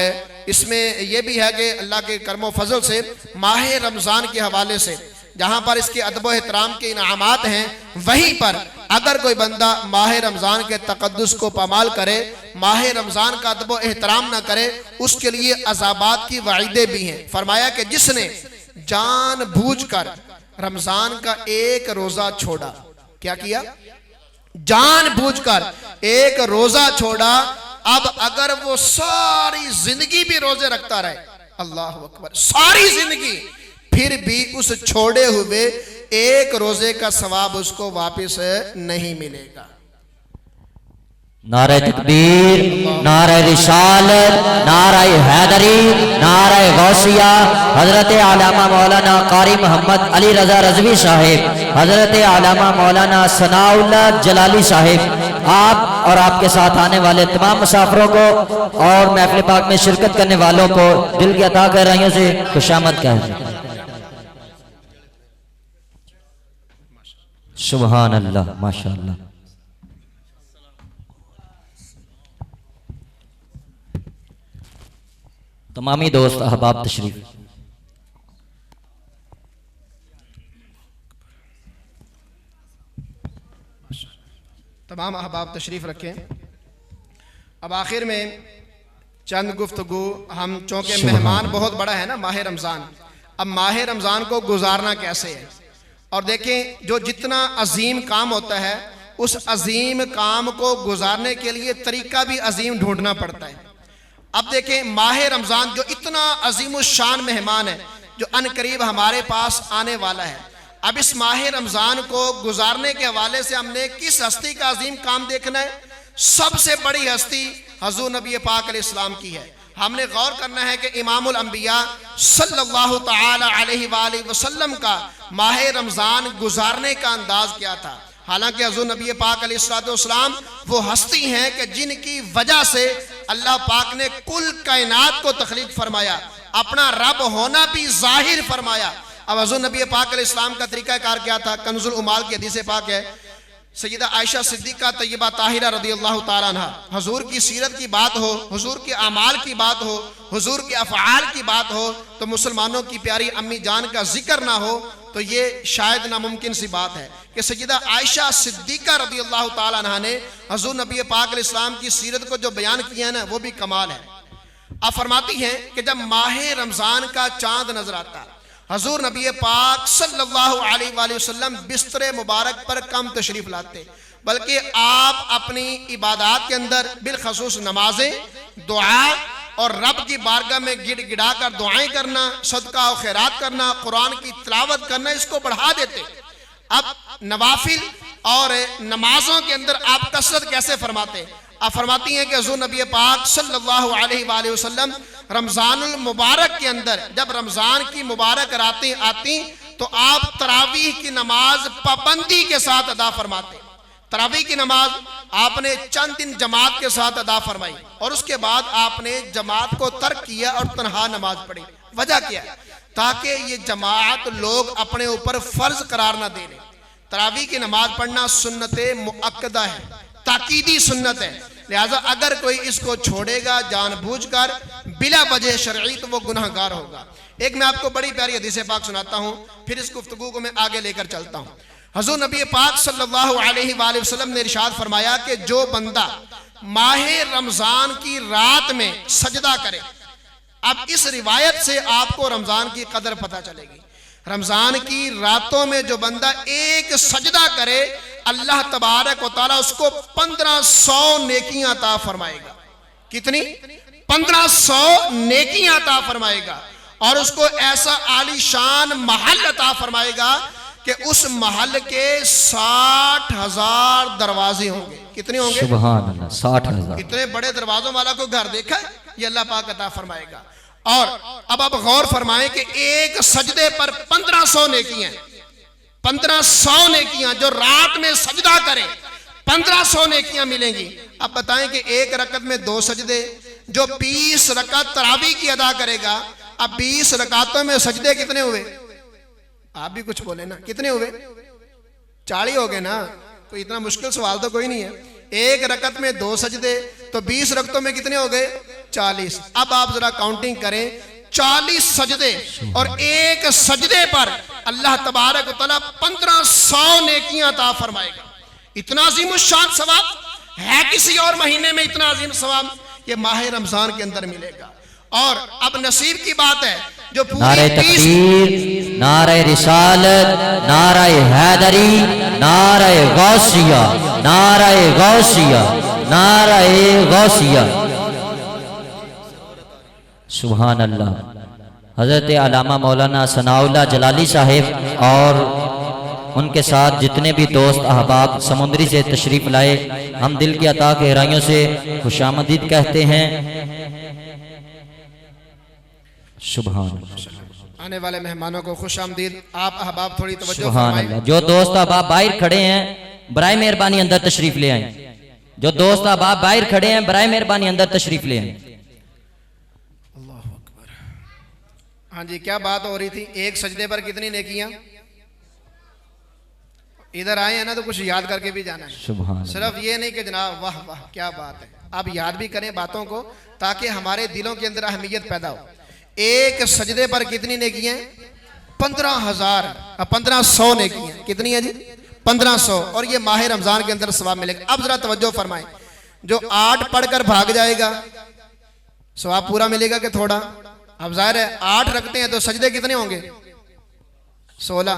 इसमें यह भी है कि अल्लाह के करमो फजल से माह रमज़ान के हवाले से जहाँ पर इसके अदब एहतराम के इनामात हैं, वहीं पर अगर कोई बंदा माह रमज़ान के तक़द्दुस को पामाल करे, माह रमज़ान का अदब एहतराम ना करे, उसके लिए अज़ाबात की वाइदे भी हैं। फरमाया कि जिसने जानबूझकर रमज़ान का एक रोज़ा छोड़ा, क्या किया? जानबूझकर एक रोज़ा छोड़ा, अब अगर वो सारी जिंदगी भी रोजे रखता रहे, अल्लाह अकबर, सारी जिंदगी, फिर भी उस छोड़े हुए एक रोजे का सवाब उसको वापस नहीं मिलेगा। नारे तकबीर, नारे रिसालत, नारे हैदरी, नारे गौसिया। हजरत आलामा मौलाना कारी मोहम्मद अली रजा रजवी साहिब, हजरत आलामा मौलाना सनाउल्लाह जलाली साहिब, आप और आपके साथ आने वाले तमाम मुसाफिरों को और महफिल पाक में शिरकत करने वालों को दिल की अता गहराइयों से खुशामद कहें। सुभान अल्लाह, माशाअल्लाह। तमामी दोस्त अहबाब तशरीफ। तमाम अहबाब तशरीफ रखें। अब आखिर में चंद गुफ्तगू हम, चूँकि मेहमान बहुत बड़ा है ना माह रमज़ान, अब माह रमज़ान को गुजारना कैसे है। और देखें जो जितना अजीम काम होता है, उस अजीम काम को गुजारने के लिए तरीका भी अजीम ढूंढना पड़ता है। अब देखें माह रमज़ान जो इतना अजीम शान मेहमान है, जो अनकरीब हमारे पास आने वाला है, अब इस माह रमज़ान को गुजारने के हवाले से हमने किस हस्ती का अजीम काम देखना है? सबसे बड़ी हस्ती हज़ूर नबी पाक अलैहिस्सलाम की है। हमने गौर करना है कि इमामुल अंबिया सल्लल्लाहु तआला अलैहि वसल्लम का माह रमज़ान गुजारने का अंदाज क्या था। हालांकि हज़ूर नबी पाक अलैहिस्सलाम वो हस्ती हैं कि जिनकी वजह से अल्लाह पाक ने कुल कायनात को तख्लीक फरमाया, अपना रब होना भी जाहिर फरमाया। अब हज़ूर नबी पाक अलैहिस्सलाम का तरीक़ाकार क्या था? कंजुल उमाल की हदीस पाक है, सैयदा आयशा सिद्दीक़ा तय्यबा ताहिरा रज़ियल्लाहु ताला अन्हा, हुजूर की सीरत की बात हो, हुजूर के अमाल की बात हो, हुजूर के अफ़आल की बात हो, तो मुसलमानों की प्यारी अम्मी जान का जिक्र ना हो तो ये शायद नामुमकिन सी बात है कि सैयदा आयशा सिद्दीक़ा रज़ियल्लाहु ताला अन्हा ने हुजूर नबी पाक अलैहिस्सलाम की सीरत को जो बयान किया है ना, वो भी कमाल है। आप फरमाती हैं कि जब माह रमज़ान का चांद नजर आता है, हजूर नबी पाक सल्लल्लाहु अलैहि वसल्लम बिस्तर मुबारक पर कम तशरीफ लाते, बल्कि आप अपनी इबादत के अंदर बिलखसूस नमाजें, दुआ और रब की बारगाह में गिड़गिड़ा कर दुआएं करना, सदका और खैरात करना, कुरान की तिलावत करना, इसको बढ़ा देते। अब नवाफिल और नमाजों के अंदर आप कसरत कैसे फरमाते? आप फरमाती हैं कि हुजूर नबी पाक सल्लल्लाहु अलैहि वसल्लम रमज़ानुल मुबारक के अंदर जब रमज़ान की मुबारक रातें आती तो आप तरावीह की नमाज पाबंदी के साथ अदा फरमाते। तरावीह की नमाज आपने चंद दिन जमात के साथ अदा फरमाई और उसके बाद आपने जमात को तर्क किया और तन्हा नमाज पढ़ी। वजह क्या है? ताकि ये जमात लोग अपने ऊपर फर्ज करार ना दे लें। तरावीह की नमाज पढ़ना सुन्नत मुअक्कदा है, ताकीदी सुन्नत है, लिहाजा अगर कोई इसको छोड़ेगा जानबूझकर बिला वजह शरई तो वो गुनहगार होगा। एक मैं आपको बड़ी प्यारी हदीस पाक सुनाता हूँ, फिर इस गुफ्तगू को मैं आगे लेकर चलता हूँ। हुज़ूर नबी पाक सल्लल्लाहु अलैहि वसल्लम ने इरशाद फरमाया कि जो बंदा माहे रमजान की रात में सजदा करे, अब इस रिवायत से आपको रमजान की कदर पता चलेगी। रमजान की रातों में जो बंदा एक सजदा करे, अल्लाह तबारक व तआला उसको 1500 नेकियां अता फरमाएगा। कितनी? 1500 नेकियां अता फरमाएगा। और उसको ऐसा आलीशान महल अता फरमाएगा कि उस महल के 60,000 दरवाजे होंगे। कितने होंगे? सुभान अल्लाह, 60,000। इतने बड़े दरवाजों वाला को घर देखा है? ये अल्लाह पाक अता फरमाएगा। और अब आप गौर फरमाएं कि एक सजदे पर 1500 नेकियां, 1500 नेकियां जो रात में सजदा करे 1500 नेकियां मिलेंगी। अब बताएं कि एक रकत में 2 सजदे, जो 20 रकत तरावी की अदा करेगा, अब 20 रकातों में सजदे कितने हुए? आप भी कुछ बोले ना, कितने हुए? 40 हो गए ना। तो इतना मुश्किल सवाल तो कोई नहीं है। एक रकत में 2 सजदे तो 20 रकतों में कितने हो गए? 40। अब आप जरा काउंटिंग करें, 40 सजदे और एक सजदे पर अल्लाह तबारक व तआला 1500 नेकियां अता फरमाएगा। इतना अजीम शान सवाब है किसी और महीने में इतना अजीम सवाब? ये माह रमजान के अंदर मिलेगा। और अब नसीब की बात है जो नारे तकबीर, नारे रिसालत, नारे हैदरी, नारे गौसिया, नारे गौसिया, नारे गौसिया। सुभान अल्लाह। हजरत अल्लामा मौलाना सनाउल्लाह जलाली साहिब और उनके साथ जितने भी दोस्त अहबाब समुद्री से तशरीफ लाए, हम दिल की अता गहराइयों से खुशामदीद कहते हैं। सुभान। आने वाले मेहमानों को खुश आमदीद। आप अहबाब थोड़ी तवज्जो सुभान फरमाएं। अल्लाह। जो दोस्त अहबाब बाहर खड़े हैं, बराए मेहरबानी अंदर तशरीफ ले आए। जो दोस्त अहबाब बाहर खड़े हैं, बराए मेहरबानी अंदर तशरीफ ले आए। अल्लाहु अकबर। हाँ जी, क्या बात हो रही थी? एक सजदे पर कितनी नेकियां? इधर आए हैं ना तो कुछ याद करके भी जाना है। सुभान। सिर्फ ये नहीं कि जनाब वाह वाह क्या बात है, आप याद भी करें बातों को, ताकि हमारे दिलों के अंदर अहमियत पैदा हो। एक सजदे पर कितनी नेकियां? 1500 नेकियां। कितनी है जी? 1500। और ये माह रमजान के अंदर सवाब मिलेगा। अब जरा तवज्जो फरमाएं, जो 8 पढ़कर भाग जाएगा सवाब पूरा मिलेगा कि थोड़ा? अब जाहिर है 8 रखते हैं तो सजदे कितने होंगे? 16।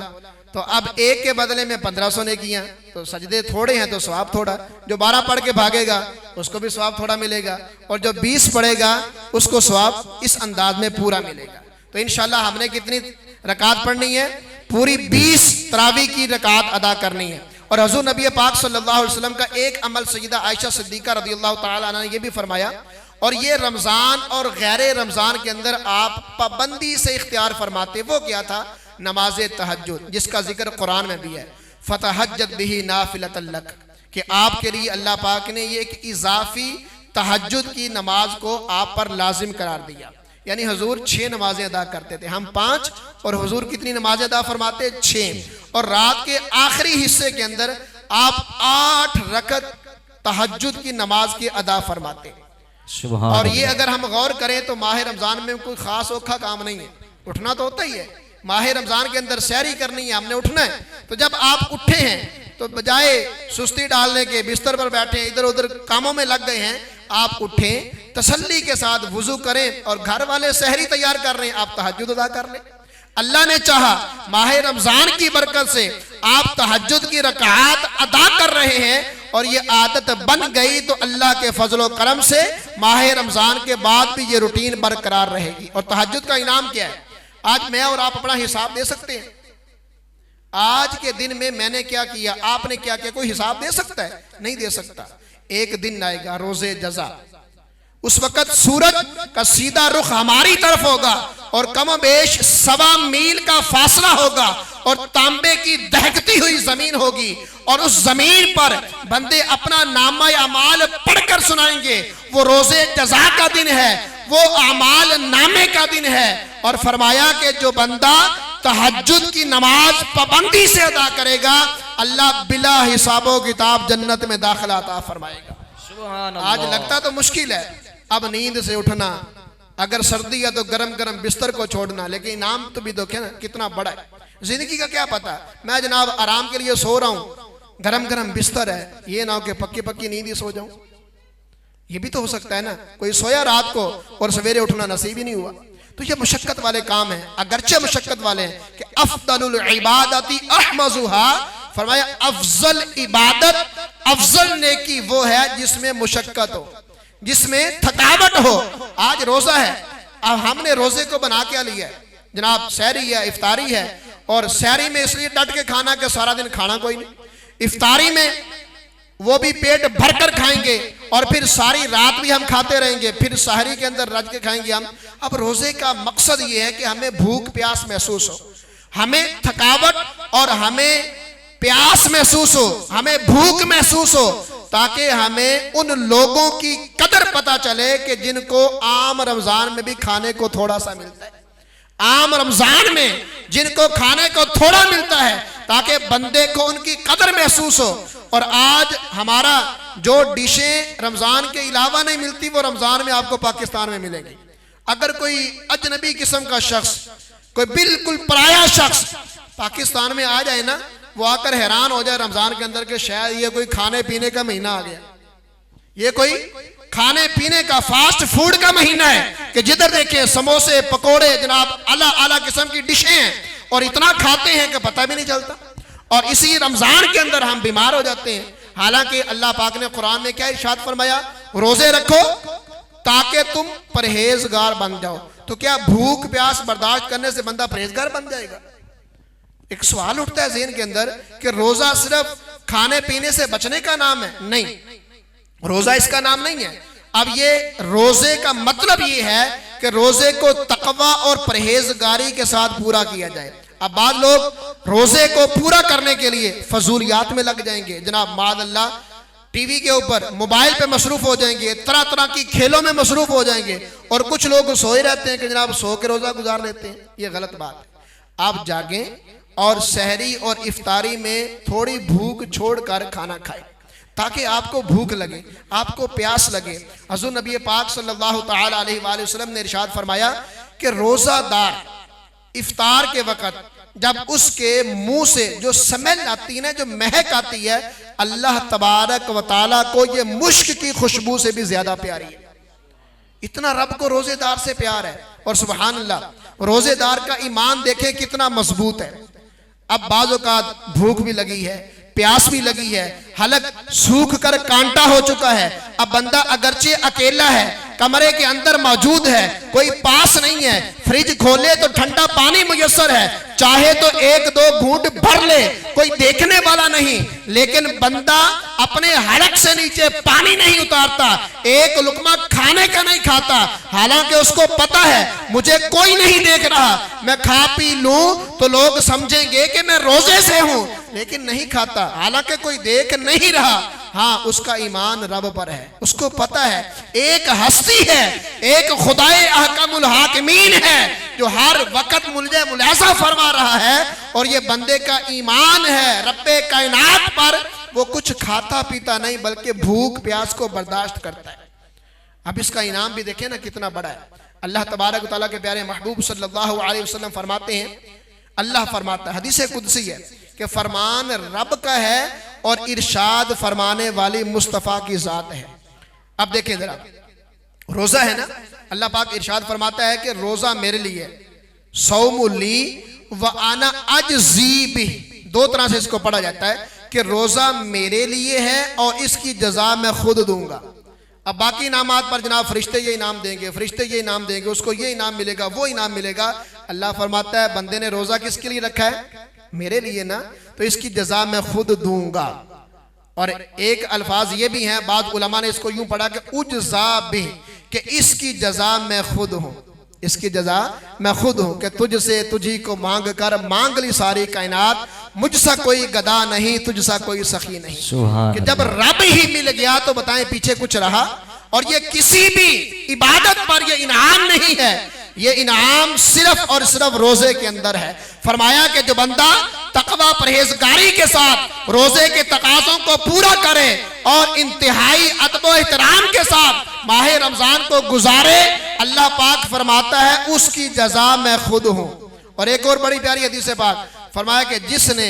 तो अब एक के बदले में 1500 नेकियां, तो सजदे थोड़े हैं तो सवाब थोड़ा। जो 12 पढ़ के भागेगा उसको भी सवाब थोड़ा मिलेगा, और जो 20 पढ़ेगा उसको सवाब इस अंदाज में पूरा मिलेगा। तो इंशाल्लाह हमने कितनी रकात पढ़नी है? पूरी 20 तरावी की रकात अदा करनी है। और हुज़ूर नबी पाक सल्लल्लाहु अलैहि वसल्लम का एक अमल सय्यदा आयशा सिद्दीका रज़ियल्लाहु ताला अन्हा ने ये भी फरमाया, और ये रमज़ान और गैर रमज़ान के अंदर आप पाबंदी से इख्तियार फरमाते। वो क्या था? नमाज तहज्जुद, जिसका जिक्र कुरान में भी है। फतहज्जद बिही नाफिलतन लक, कि आपके लिए अल्लाह पाक ने ये एक इजाफी तहज्जुद की नमाज को आप पर लाजिम करार दिया। यानी हुजूर 6 नमाजें अदा करते थे, हम 5, और हुजूर कितनी नमाजें अदा फरमाते? 6। और रात के आखिरी हिस्से के अंदर आप 8 रकत तहज्जुद की नमाज की अदा फरमाते। और ये अगर हम गौर करें तो माह रमजान में कोई खास औखा काम नहीं है, उठना तो होता ही है। माह रमजान के अंदर सैरी करनी है, हमने उठना है। तो जब आप उठे हैं तो बजाय सुस्ती डालने के बिस्तर पर बैठे इधर उधर कामों में लग गए हैं, आप उठें, तसल्ली के साथ वुजू करें, और घर वाले सहरी तैयार कर रहे हैं, आप तहज्जुद अदा कर लें। अल्लाह ने चाहा माह रमजान की बरकत से आप तहज्जुद की रकात अदा कर रहे हैं, और ये आदत बन गई, तो अल्लाह के फजल व करम से माह रमजान के बाद भी ये रूटीन बरकरार रहेगी। और तहज्जुद का इनाम क्या है? आज मैं और आप अपना हिसाब दे सकते हैं। आज के दिन में मैंने क्या किया, आपने क्या किया, कोई हिसाब दे सकता है? नहीं दे सकता। एक दिन आएगा रोजे जजा, उस वक्त सूरज का सीधा रुख हमारी तरफ होगा, और कम बेश 1.25 मील का फासला होगा, और तांबे की दहकती हुई जमीन होगी, और उस जमीन पर बंदे अपना नामा अमाल पढ़कर सुनाएंगे। वो रोजे जजा का दिन है, वो अमाल नामे का दिन है। और फरमाया कि जो बंदा तहज्जुद की नमाज पाबंदी से अदा करेगा, अल्लाह बिला हिसाबो किताब जन्नत में दाखिला अता फरमाएगा। आज लगता तो मुश्किल है, अब नींद से उठना, अगर सर्दी है तो गरम गरम बिस्तर को छोड़ना, लेकिन इनाम तो भी देखो ना कितना बड़ा है। जिंदगी का क्या पता, मैं जनाब आराम के लिए सो रहा हूँ, गरम गरम बिस्तर है, ये ना हो कि पक्की पक्की नींद ही सो जाऊं। ये भी तो हो सकता है ना, कोई सोया रात को और सवेरे उठना नसीब ही नहीं हुआ। तो ये मुशक्कत वाले काम है, अगरचे मुशक्कत वाले हैं कि अफदलुल इबादती अहमजुहा, फरमाया अफजल इबादत, अफजल नेकी वो है जिसमें मुशक्कत हो, जिसमें थकावट हो। आज रोजा है, अब हमने रोजे को बना क्या लिया है जनाब, सहरी है, इफ्तारी है, और सहरी में इसलिए डट के खाना कि सारा दिन खाना कोई नहीं, इफ्तारी में वो भी पेट भरकर खाएंगे और फिर सारी रात भी हम खाते रहेंगे, फिर सहरी के अंदर रज के खाएंगे हम। अब रोजे का मकसद ये है कि हमें भूख प्यास महसूस हो, हमें थकावट और हमें प्यास महसूस हो, हमें भूख महसूस हो, ताकि हमें उन लोगों की कदर पता चले कि जिनको आम रमजान में भी खाने को थोड़ा सा मिलता है, आम रमजान में जिनको खाने को थोड़ा मिलता है, ताकि बंदे को उनकी कदर महसूस हो। और आज हमारा जो डिशें रमजान के अलावा नहीं मिलती वो रमजान में आपको पाकिस्तान में मिलेंगी। अगर कोई अजनबी किस्म का शख्स, कोई बिल्कुल पराया शख्स पाकिस्तान में आ जाए ना, वो आकर हैरान हो जाए रमजान के अंदर कि शायद ये कोई खाने पीने का महीना आ गया, ये कोई खाने पीने का फास्ट फूड का महीना है कि जिधर देखें समोसे पकोड़े जनाब आला आला किस्म की डिशें हैं, और इतना खाते हैं कि पता भी नहीं चलता। और इसी रमजान के अंदर हम बीमार हो जाते हैं। हालांकि अल्लाह पाक ने कुरान में क्या इरशाद फरमाया, रोजे रखो ताकि तुम परहेजगार बन जाओ। तो क्या भूख प्यास बर्दाश्त करने से बंदा परहेजगार बन जाएगा? एक सवाल उठता है ज़हन के अंदर कि रोजा सिर्फ खाने पीने से बचने का नाम है? नहीं, रोजा इसका नाम नहीं है। अब ये रोजे का मतलब ये है कि रोजे को तकवा और परहेजगारी के साथ पूरा किया जाए। अब बाद लोग रोजे को पूरा करने के लिए फजूलियात में लग जाएंगे जनाब, मादअल्लाह टीवी के ऊपर मोबाइल पे मसरूफ हो जाएंगे, तरह तरह की खेलों में मसरूफ हो जाएंगे, और कुछ लोग सोए रहते हैं कि जनाब सो के रोजा गुजार लेते हैं। ये गलत बात है। आप जागें और सहरी और इफ्तारी में थोड़ी भूख छोड़कर खाना खाएं, ताकि आपको भूख लगे, आपको प्यास लगे। हज़रत नबी पाक सल्लल्लाहु तआला अलैहि वसल्लम ने इरशाद फरमाया कि रोजादार इफ्तार के वक़्त जब उसके मुंह से जो स्मेल आती है ना, जो महक आती है, अल्लाह तबारक व तआला को ये मुश्क की खुशबू से भी ज्यादा प्यारी है। इतना रब को रोजेदार से प्यार है। और सुभान अल्लाह, रोजेदार का ईमान देखें कितना मजबूत है। अब बाज़ औक़ात भूख भी लगी है, प्यास भी लगी है, हलक सूख कर कांटा हो चुका है। अब बंदा अगरचे अकेला है, कमरे के अंदर मौजूद है, कोई पास नहीं है, फ्रिज खोले तो ठंडा पानी मुयस्सर है, चाहे तो एक दो घूंट भर ले, कोई देखने वाला नहीं, लेकिन बंदा अपने हलक से नीचे पानी नहीं उतारता, एक लुकमा खाने का नहीं खाता, हालांकि उसको पता है मुझे कोई नहीं देख रहा, मैं खा पी लूं तो लोग समझेंगे कि मैं रोजे से हूं, लेकिन नहीं खाता, हालांकि कोई देख नहीं रहा। हाँ, उसका ईमान रब पर है, उसको पता है एक हस्ती है, एक खुदाए अहकमुल हाकिमीन है जो हर वक्त मुझे मुलाजा फरमा रहा है, और ये बंदे का ईमान है रब्बे कायनात पर। वो कुछ खाता पीता नहीं बल्कि भूख प्यास को बर्दाश्त करता है। अब इसका इनाम भी देखें ना कितना बड़ा है। अल्लाह तबारक व तआला के प्यारे महबूब सल्लल्लाहु अलैहि वसल्लम फरमाते हैं, अल्लाह फरमाता है, हदीस कुदसी है कि फरमान रब का है और इरशाद फरमाने वाली मुस्तफ़ा की जात है। अब देखें जरा, रोजा है ना, अल्लाह पाक इरशाद फरमाता है कि रोजा मेरे लिए, सौमुली व आना अजज़ी बिह, दो तरह से इसको पढ़ा जाता है कि रोजा मेरे लिए है और इसकी जजा मैं खुद दूंगा। अब बाकी इनामात पर जनाब फरिश्ते ये इनाम देंगे, फरिश्ते ये इनाम देंगे, उसको ये इनाम मिलेगा, वो इनाम मिलेगा। अल्लाह फरमाता है बंदे ने रोजा किसके लिए रखा है? मेरे लिए ना, तो इसकी जजा मैं खुद दूंगा। और एक अल्फाज ये भी हैं, बाद उलमा ने इसको यूं पढ़ा कि उजजा बिह, कि इसकी जजा मैं खुद हूं, इसकी जजा मैं खुद हूं, कि तुझसे तुझी को मांग कर मांग ली सारी कायनात, मुझसा कोई गदा नहीं, तुझसा कोई सखी नहीं। कि जब रब ही मिल गया तो बताएं पीछे कुछ रहा। और ये किसी भी इबादत पर ये इनाम नहीं है, ये इनाम सिर्फ और सिर्फ रोजे के अंदर है। फरमाया कि जो बंदा तकवा परहेजगारी के साथ रोजे के तकाज़ों को पूरा करे और इंतहाई अदब व एहतराम के साथ माह रमजान को गुजारे, अल्लाह पाक फरमाता है उसकी जजा मैं खुद हूं। और एक और बड़ी प्यारी हदीस पाक फरमाया कि जिसने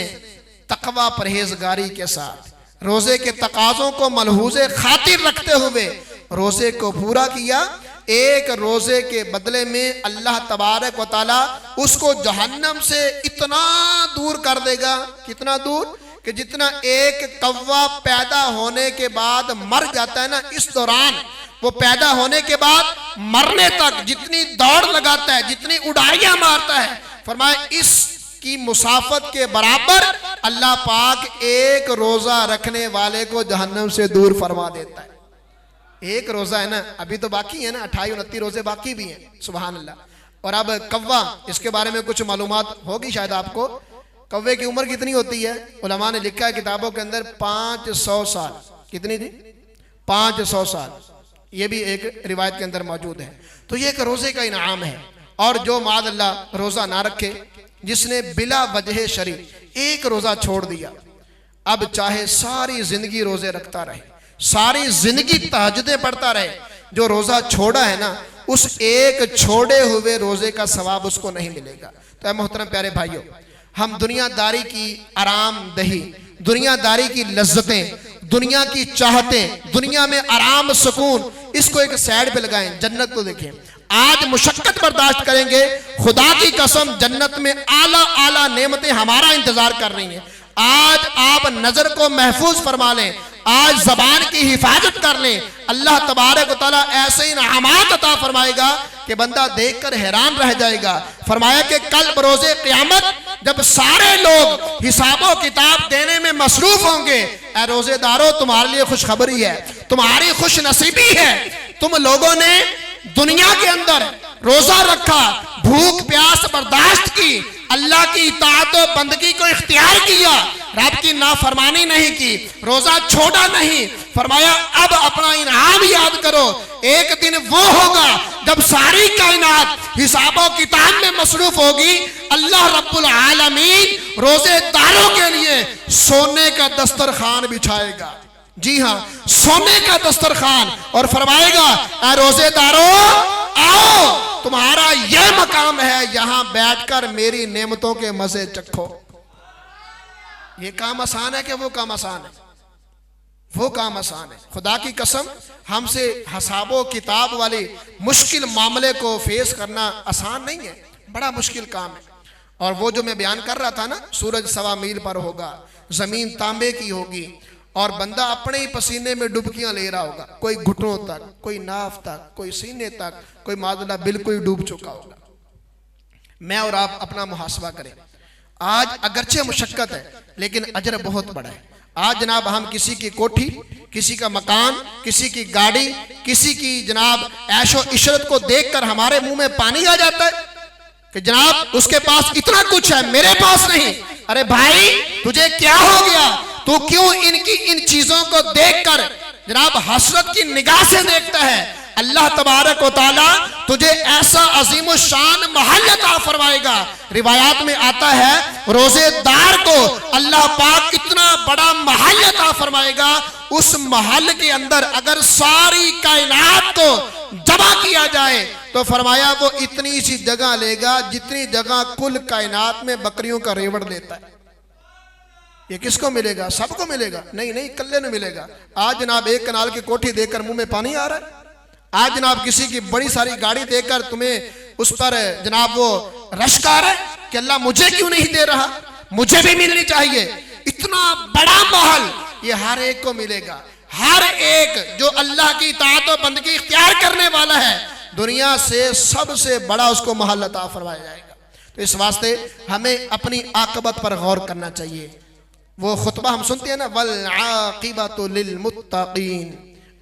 तकवा परहेजगारी के साथ रोजे के तकाज़ों को मलहूज़े खातिर रखते हुए रोजे को पूरा किया, एक रोजे के बदले में अल्लाह तबारक व तआला उसको जहन्नम से इतना दूर कर देगा, कितना दूर कि जितना एक कौवा पैदा होने के बाद मर जाता है ना, इस दौरान वो पैदा होने के बाद मरने तक जितनी दौड़ लगाता है, जितनी उड़ारियां मारता है, फरमाया इसकी मुसाफत के बराबर अल्लाह पाक एक रोजा रखने वाले को जहन्नम से दूर फरमा देता है। एक रोजा है ना, अभी तो बाकी है ना, 28-29 रोजे बाकी भी हैं, सुभान अल्लाह। और अब कौवा, इसके बारे में कुछ मालूमात होगी शायद आपको। कौवे की उम्र कितनी होती है? उलमा ने लिखा है किताबों के अंदर 500 साल। कितनी थी? 500 साल। ये भी एक रिवायत के अंदर मौजूद है। तो ये एक रोजे का इनाम है। और जो माद अल्लाह रोजा ना रखे, जिसने बिला वजह शरी एक रोजा छोड़ दिया, अब चाहे सारी जिंदगी रोजे रखता रहे, सारी जिंदगी तहज्जुदें पढ़ता रहे, जो रोजा छोड़ा है ना, उस एक छोड़े हुए रोजे का सवाब उसको नहीं मिलेगा। तो मोहतरम प्यारे भाइयों, हम दुनियादारी की आरामदही, दुनियादारी की लज्जतें, दुनिया की चाहतें, दुनिया में आराम सुकून, इसको एक साइड पे लगाएं, जन्नत को देखें। आज मुशक्कत बर्दाश्त करेंगे, खुदा की कसम जन्नत में आला आला नेमतें हमारा इंतजार कर रही हैं। आज आप नजर को महफूज फरमा लें, आज जबान की हिफाजत कर लें, अल्लाह तबारक व तआला ऐसे इनामात अता फरमाएगा कि बंदा देखकर हैरान रह जाएगा। फरमाया कि कल बरोज़े क़यामत जब सारे लोग हिसाबो किताब देने में मसरूफ होंगे, ऐ रोजेदारों तुम्हारे लिए खुशखबरी है, तुम्हारी खुश नसीबी है। तुम लोगों ने दुनिया के अंदर रोजा रखा, भूख प्यास बर्दाश्त की, अल्लाह की इताअत और बंदगी को इख्तियार किया, रब की नाफरमानी नहीं की, रोजा छोड़ा नहीं। फरमाया अब अपना इनाम याद करो, एक दिन वो होगा जब सारी कायनात हिसाबो किताब में मसरूफ होगी। अल्लाह रब्बुल आलमीन रोजेदारों के लिए सोने का दस्तरखान बिछाएगा। जी हाँ, सोने का दस्तरखान, और फरमाएगा ऐ रोजेदारों आओ, तुम्हारा यह मकाम है, यहां बैठकर मेरी नेमतों के मजे चखो। ये काम आसान है कि वो काम आसान है? वो काम आसान है। खुदा की कसम हमसे हिसाबो किताब वाली मुश्किल मामले को फेस करना आसान नहीं है, बड़ा मुश्किल काम है। और वो जो मैं बयान कर रहा था ना, सूरज 1.25 मील पर होगा, जमीन तांबे की होगी, और बंदा अपने ही पसीने में डुबकियां ले रहा होगा, कोई घुटनों तक, कोई नाफ तक, कोई सीने तक, कोई मादला बिल्कुल डूब चुका होगा। मैं और आप अपना मुहासबा करें। आज अगरचे मुशक्कत है, लेकिन अजर बहुत बड़ा है। आज जनाब हम किसी की कोठी, किसी का मकान, किसी की गाड़ी, किसी की जनाब ऐशो इशरत को देखकर हमारे मुंह में पानी आ जाता है कि जनाब उसके पास इतना कुछ है, मेरे पास नहीं। अरे भाई, तुझे क्या हो गया? तू क्यों इनकी इन चीजों को देखकर जनाब हसरत की निगाह से देखता है? अल्लाह तबारक व तआला तुझे ऐसा अजीम शान महल अता फरमाएगा। रिवायात में आता है रोजेदार को अल्लाह पाक इतना बड़ा महल अता फरमाएगा, उस महल के अंदर अगर सारी कायनात को जमा किया जाए तो फरमाया वो इतनी सी जगह लेगा जितनी जगह कुल कायनात में बकरियों का रेवड़ लेता है। ये किसको मिलेगा? सबको मिलेगा? नहीं नहीं, कल्ले न मिलेगा। आज जनाब एक कनाल की कोठी देखकर मुंह में पानी आ रहा है। आज जनाब किसी की बड़ी सारी गाड़ी देखकर तुम्हें उस पर जनाब वो रश्क आ रहा है कि अल्लाह मुझे क्यों नहीं दे रहा, मुझे भी मिलनी चाहिए। इतना बड़ा महल ये हर एक को मिलेगा। हर एक जो अल्लाह की इताअत और बंदगी इख्तियार करने वाला है, दुनिया से सबसे बड़ा उसको महल अता फरमाया जाएगा। तो इस वास्ते हमें अपनी आकबत पर गौर करना चाहिए। वो खुतबा हम सुनते हैं ना, वल आकिबतु लिल मुत्तकीन,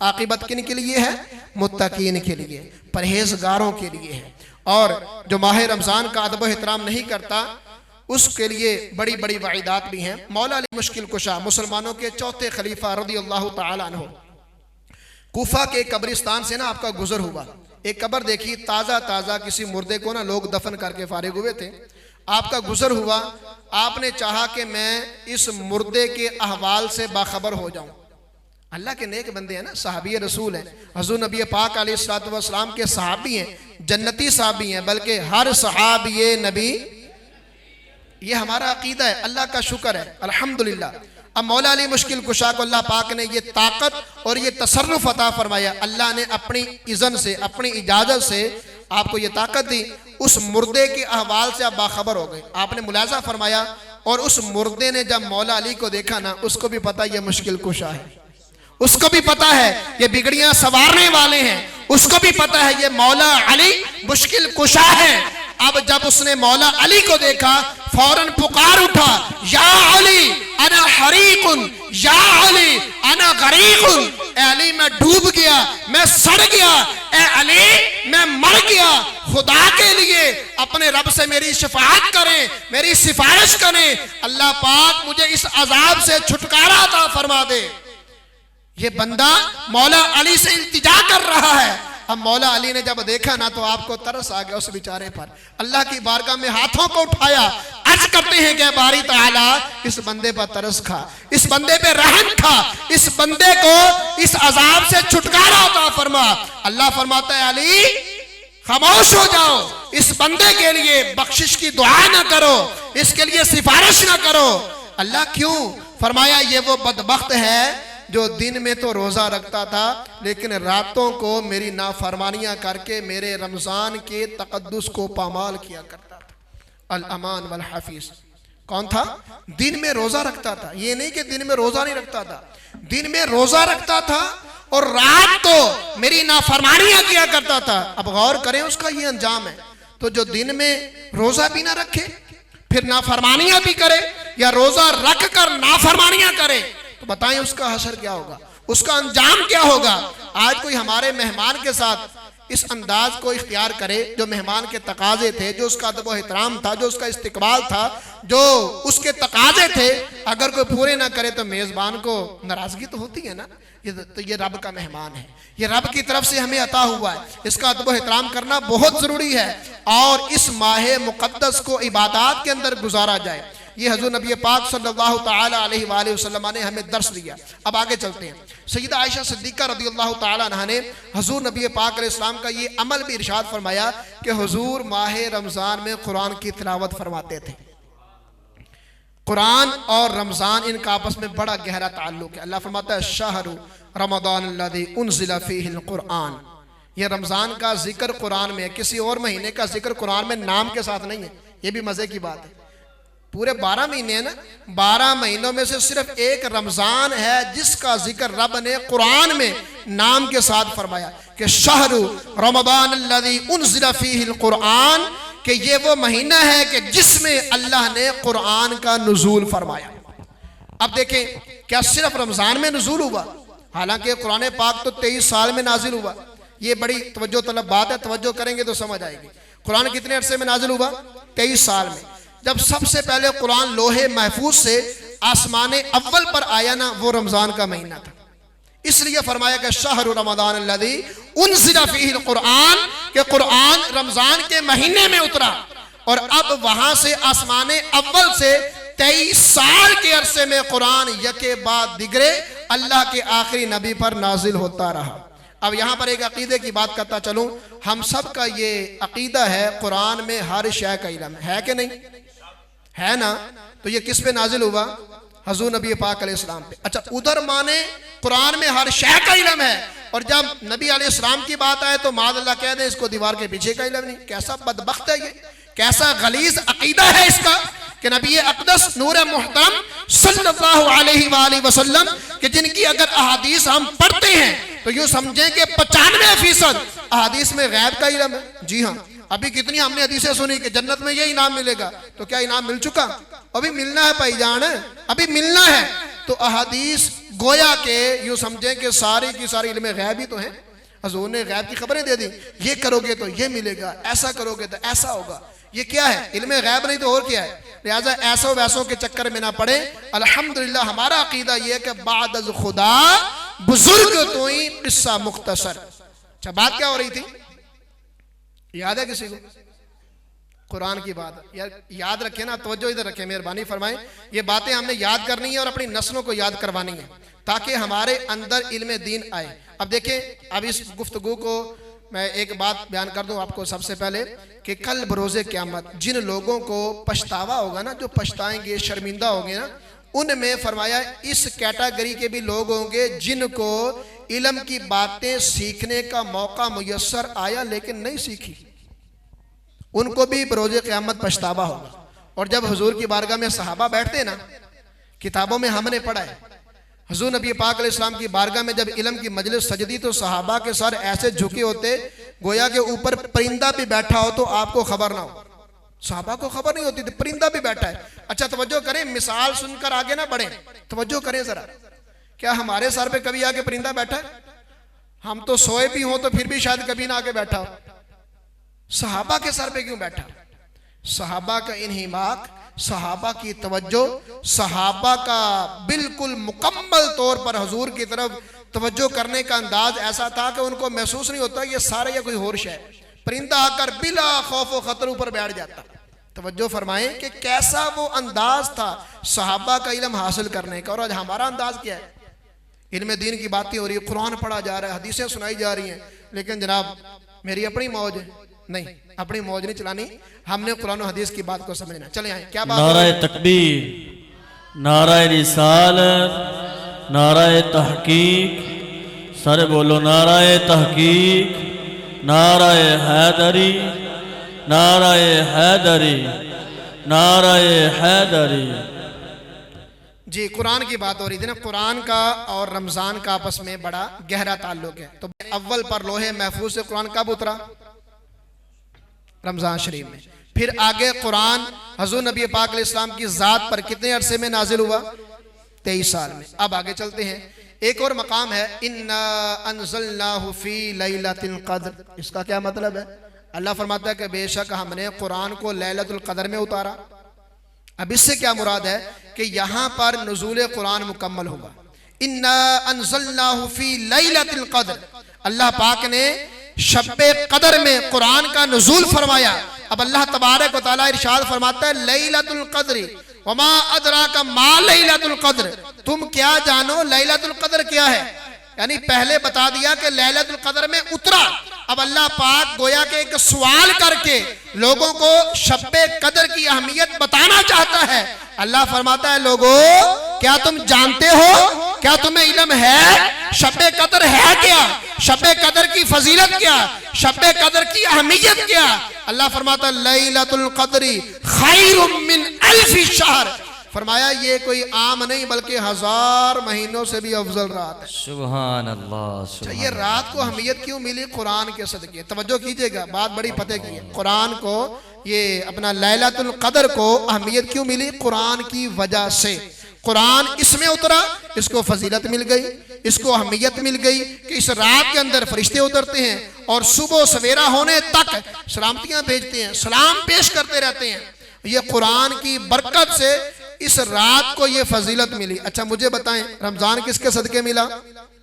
आकिबत किन के लिए है? मुत्तकीन के लिए, परहेजगारों के लिए है। और जो माह रमजान का अदब एहतराम नहीं करता उसके लिए बड़ी बड़ी वाइदात भी हैं। मौला अली मुश्किल कुशा मुसलमानों के चौथे खलीफा रज़ियल्लाहु तआला अन्हु, कूफा के कब्रिस्तान से ना आपका गुजर हुआ, एक कब्र देखी, ताज़ा ताज़ा किसी मुर्दे को ना लोग दफन करके फारिग हुए थे, आपका गुजर हुआ, आपने चाहा कि मैं इस मुर्दे के अहवाल से बाखबर हो जाऊं। अल्लाह के नेक बंदे हैं ना, सहाबी रसूल हैं, हुज़ूर नबी पाक अलैहिस्सलातु वस्सलाम के सहाबी हैं, जन्नती सहाबी हैं, बल्कि हर सहाबी नबी, ये हमारा अकीदा है। अल्लाह का शुक्र है, अल्हम्दुलिल्लाह। अब मौला अली मुश्किल कुशा को अल्लाह पाक ने ये ताकत और ये तसर्रुफ अता फरमाया। अल्लाह ने अपनी इज़्न से, अपनी इजाज़त से आपको ये ताकत दी। उस मुर्दे के अहवाल से आप बाखबर हो गए। आपने मुलाजा फरमाया और उस मुर्दे ने जब मौला अली को देखा ना, उसको भी पता ये मुश्किल कुशा है, उसको भी पता है ये बिगड़ियां संवारने वाले हैं, उसको भी पता है ये मौला अली मुश्किल कुशा है। अब जब उसने मौला अली को देखा, फौरन पुकार उठा, या अली अना हरीकुन, या अली अना गरीकुन। ए अली मैं डूब गया, मैं सड़ गया, ए अली मैं मर गया। खुदा के लिए अपने रब से मेरी शफाअत करें, मेरी सिफारिश करें, अल्लाह पाक मुझे इस अजाब से छुटकारा अता फरमा दे। ये बंदा मौला अली से इल्तिजा कर रहा है। अब मौला अली ने जब देखा ना, तो आपको तरस आ गया उस बेचारे पर। अल्लाह की बारगाह में हाथों को उठाया, अर्ज करते हैं कि बारी ताला इस बंदे पर तरस खा, इस बंदे पे रहम खा, इस बंदे को इस अजाब से छुटकारा अता फरमा। अल्लाह फरमाता है अली खामोश हो जाओ, इस बंदे के लिए बख्शिश की दुआ ना करो, इसके लिए सिफारिश ना करो। अल्लाह क्यों? फरमाया ये वो बदबख्त है जो दिन में तो रोज़ा रखता था, लेकिन रातों को मेरी नाफरमानियां करके मेरे रमज़ान के तक़द्दुस को पामाल किया करता था। अल अमान वल हफीज कौन था? दिन में रोज़ा रखता था। ये नहीं कि दिन में रोज़ा नहीं रखता था, दिन में रोज़ा रखता था और रात को मेरी नाफरमानियां किया करता था। अब गौर करें, उसका ये अंजाम है। तो जो दिन में रोज़ा भी ना रखे, फिर नाफरमानियां भी करे, या रोज़ा रख कर नाफरमानियां करे, तो बताएं उसका हशर क्या होगा, उसका अंजाम क्या होगा। आज कोई हमारे मेहमान के साथ इस अंदाज को इख्तियार करे जो मेहमान के तकाजे थे, जो उसका अदब और एहतराम था, जो उसका इस्तिकबाल था, जो उसके तकाजे थे, अगर कोई पूरे ना करे तो मेज़बान को नाराज़गी तो होती है ना। तो ये रब का मेहमान है, ये रब की तरफ से हमें अता हुआ है, इसका अदब और एहतराम करना बहुत ज़रूरी है। और इस माह मुक़द्दस को इबादत के अंदर गुजारा जाए, ये हज़रत नबी पाक सल्लल्लाहु ताला अलैहि वसल्लम ने हमें दर्श दिया। अब आगे चलते हैं। सय्यदा आयशा सिद्दीक़ा रज़ियल्लाहु ताला अन्हा ने हज़रत नबी पाक अलैहिस्सलाम का ये अमल भी इरशाद फरमाया कि हुज़ूर माह रमज़ान में कुरान की तिलावत फरमाते थे। कुरान और रमज़ान इनका आपस में बड़ा गहरा ताल्लुक है। अल्लाह फरमाता है शहरु रमज़ानल्लज़ी उन्ज़िला फ़ीहिल कुरान। ये रमज़ान का जिक्र कुरान में है, किसी और महीने का जिक्र कुरान में नाम के साथ नहीं है। ये भी मज़े की बात है। पूरे 12 महीने हैं ना, 12 महीनों में से सिर्फ एक रमज़ान है जिसका जिक्र रब ने कुरान में नाम के साथ फरमाया कि शहरु रमज़ानल्लज़ी उन्ज़िला फ़ीहिल कुरान, कि ये वो महीना है कि जिसमें अल्लाह ने कुरान का नुज़ूल फरमाया। अब देखें, क्या सिर्फ रमज़ान में नुज़ूल हुआ? हालांकि कुरान पाक तो 23 साल में नाजिल हुआ। ये बड़ी तवज्जो तलब बात है, तवज्जो करेंगे तो समझ आएगी। कुरान कितने अरसे में नाजिल हुआ? 23 साल में। जब सबसे पहले कुरान लोहे महफूज से आसमाने अव्वल पर आया ना, वो रमज़ान का महीना था। इसलिए फरमाया कि शहरु रमज़ानल्लज़ी उन्ज़िला फ़ीहिल कुरान, कि कुरान रमज़ान के महीने में उतरा। और अब वहां से आसमाने अव्वल से 23 साल के अरसे में कुरान यके बाद दिगरे अल्लाह के आखिरी नबी पर नाजिल होता रहा। अब यहाँ पर एक अकीदे की बात करता चलूँ। हम सब का ये अकीदा है कुरान में हर शय का इल्म है कि नहीं है ना? तो ये किस पे नाजिल हुआ? हज़ूर नबी पाक अलैहिस्सलाम पे। अच्छा, उधर माने कुरान में हर शय का इल्म है, और जब नबी अलैहिस्सलाम की बात आए तो माज़अल्लाह कह दे इसको दीवार के पीछे का इल्म नहीं। कैसा बदबख्त है ये, कैसा गलीज अकीदा है इसका कि नबी अक़दस नूर मुहतरम सल्लल्लाहु अलैहि वसल्लम कि जिनकी अगर अहादीस हम पढ़ते हैं तो यूँ समझें कि 95% अहादीस में गैब का इल्म है। जी हाँ, अभी कितनी हमने हदीसें सुनी कि जन्नत में ये इनाम मिलेगा, तो क्या इनाम मिल चुका? अभी मिलना है भाईजान, अभी मिलना है। तो अहादीस गोया के यूँ समझें कि सारी की सारी इल्म गैब ही तो है। हुज़ूर ने गैब की खबरें दे दी, ये करोगे तो ये मिलेगा, ऐसा करोगे तो ऐसा होगा। ये क्या है? इल्म गैब नहीं तो और क्या है? लिहाजा ऐसों वैसों के चक्कर में ना पड़े। अल्हम्दुलिल्लाह हमारा अकीदा ये है कि बाद अज़ खुदा बुजुर्ग तो ही किस्सा मुख्तसर। अच्छा, बात क्या हो रही थी? याद है किसी को? कुरान की बात यार याद रखें ना, तवज्जो इधर रखें, मेहरबानी फरमाएं। ये बातें हमने याद करनी है और अपनी नस्लों को याद करवानी है ताकि हमारे अंदर इल्म दीन आए। अब देखें, अब इस गुफ्तगू को मैं एक बात बयान कर दूं आपको सबसे पहले कि कल बरोज़े क़यामत जिन लोगों को पछतावा होगा ना, जो पछताएंगे, शर्मिंदा होंगे ना, उनमें फरमाया इस कैटेगरी के भी लोग होंगे जिनको इल्म की बातें सीखने का मौका मुयस्सर आया लेकिन नहीं सीखी, उनको भी बरोज़े क़यामत पछतावा होगा। और जब हुजूर की बारगाह में सहाबा बैठते ना, किताबों में हमने पढ़ा है हुजूर नबी पाक अलैहिस्सलाम की बारगाह में जब इल्म की मजलिस सजदी तो सहाबा के सर ऐसे झुके होते गोया के ऊपर परिंदा भी बैठा हो तो आपको खबर ना हो। सहाबा को खबर नहीं होती थी परिंदा भी बैठा है। अच्छा तवज्जो करें, मिसाल सुनकर आगे ना बढ़े, तवज्जो करें जरा। क्या हमारे सर पे कभी आके परिंदा बैठा है? हम तो सोए भी हों तो फिर भी शायद कभी ना आके बैठा हो। सहाबा के सर पे क्यों बैठा? सहाबा का इन्हिमाक, सहाबा की तवज्जो, सहाबा का बिल्कुल मुकम्मल तौर पर हुजूर की तरफ तवज्जो करने का अंदाज ऐसा था कि उनको महसूस नहीं होता ये सारे या कोई होश है। परिंदा आकर बिला खौफ व खतर ऊपर बैठ जाता। तवज्जो फरमाएं कि कैसा वो अंदाज था सहाबा का इल्म हासिल करने का। और आज हमारा अंदाज क्या है? इल्म दीन की बातें हो रही है, कुरान पढ़ा जा रहा है, हदीसें सुनाई जा रही हैं, लेकिन जनाब मेरी अपनी मौज नहीं, अपनी मौज नहीं चलानी, हमने कुरान और हदीस की बात को समझना। चले आए क्या बात? नाराए तकबीर, नाराए रिसालत, नाराए तहकीक, सारे बोलो नाराए तहकीक, नाराए हैदरी, नाराए हैदरी, नाराए हैदरी। जी कुरान की बात हो रही थी ना, कुरान का और रमजान का आपस में बड़ा गहरा ताल्लुक है। तो अव्वल पर लोहे महफूज से कुरान कब उतरा? रमजान शरीफ में। फिर आगे कुरान हुजूर नबी पाक अलैहिस्सलाम की जात पर कितने अरसे में नाजिल हुआ? 23 साल में। अब आगे चलते हैं, एक और मकाम है इन्ना अनज़लनाहु फी लैलतिल क़द्र। इसका क्या मतलब है? अल्लाह फरमाता है कि बेशक हमने कुरान को लैलतुल क़द्र में उतारा। अब इससे क्या मुराद है कि यहाँ पर नुज़ूल कुरान मुकम्मल होगा। इन्ना अनज़लनाहु फी लैलतिल क़द्र, अल्लाह पाक ने शब्बे कदर में कुरान का नुज़ूल फरमाया। अब अल्लाह तबारक व तआला इरशाद फरमाता है लैलतुल क़द्र वमा अदराका मा लैलतुल क़द्र, तुम क्या जानो लैलतुल क़द्र क्या है? यानी पहले बता दिया कि लैलतुल क़द्र में उतरा। अब अल्लाह पाक गोया के एक सवाल करके लोगों को शब्बे कदर की अहमियत बताना चाहता है। अल्लाह फरमाता है लोगों क्या तुम जानते हो, क्या तुम्हें इल्म है शब्बे कदर है क्या? शब्बे कदर की फजीलत क्या? शब्बे कदर की अहमियत क्या? अल्लाह फरमाता लैलतुल क़द्री खैरुम मिन अल्फि शहर, फरमाया ये कोई आम नहीं बल्कि 1000 महीनों से भी अफजल रात है। सुभान अल्लाह। ये रात को अहमियत क्यों मिली? कुरान के सदके। तवज्जो कीजिएगा, बात बड़ी पते की है। कुरान को ये अपना लैलतुल क़द्र को अहमियत क्यों मिली? कुरान की वजह से। कुरान इसमें उतरा, इसको फजीलत मिल गई, इसको अहमियत मिल गई कि इस रात के अंदर फरिश्ते उतरते हैं और सुबह सवेरा होने तक सलामतियां भेजते हैं, सलाम पेश करते रहते हैं। ये कुरान की बरकत से इस रात को ये फजीलत मिली। अच्छा मुझे बताएं रमजान किसके सदके मिला?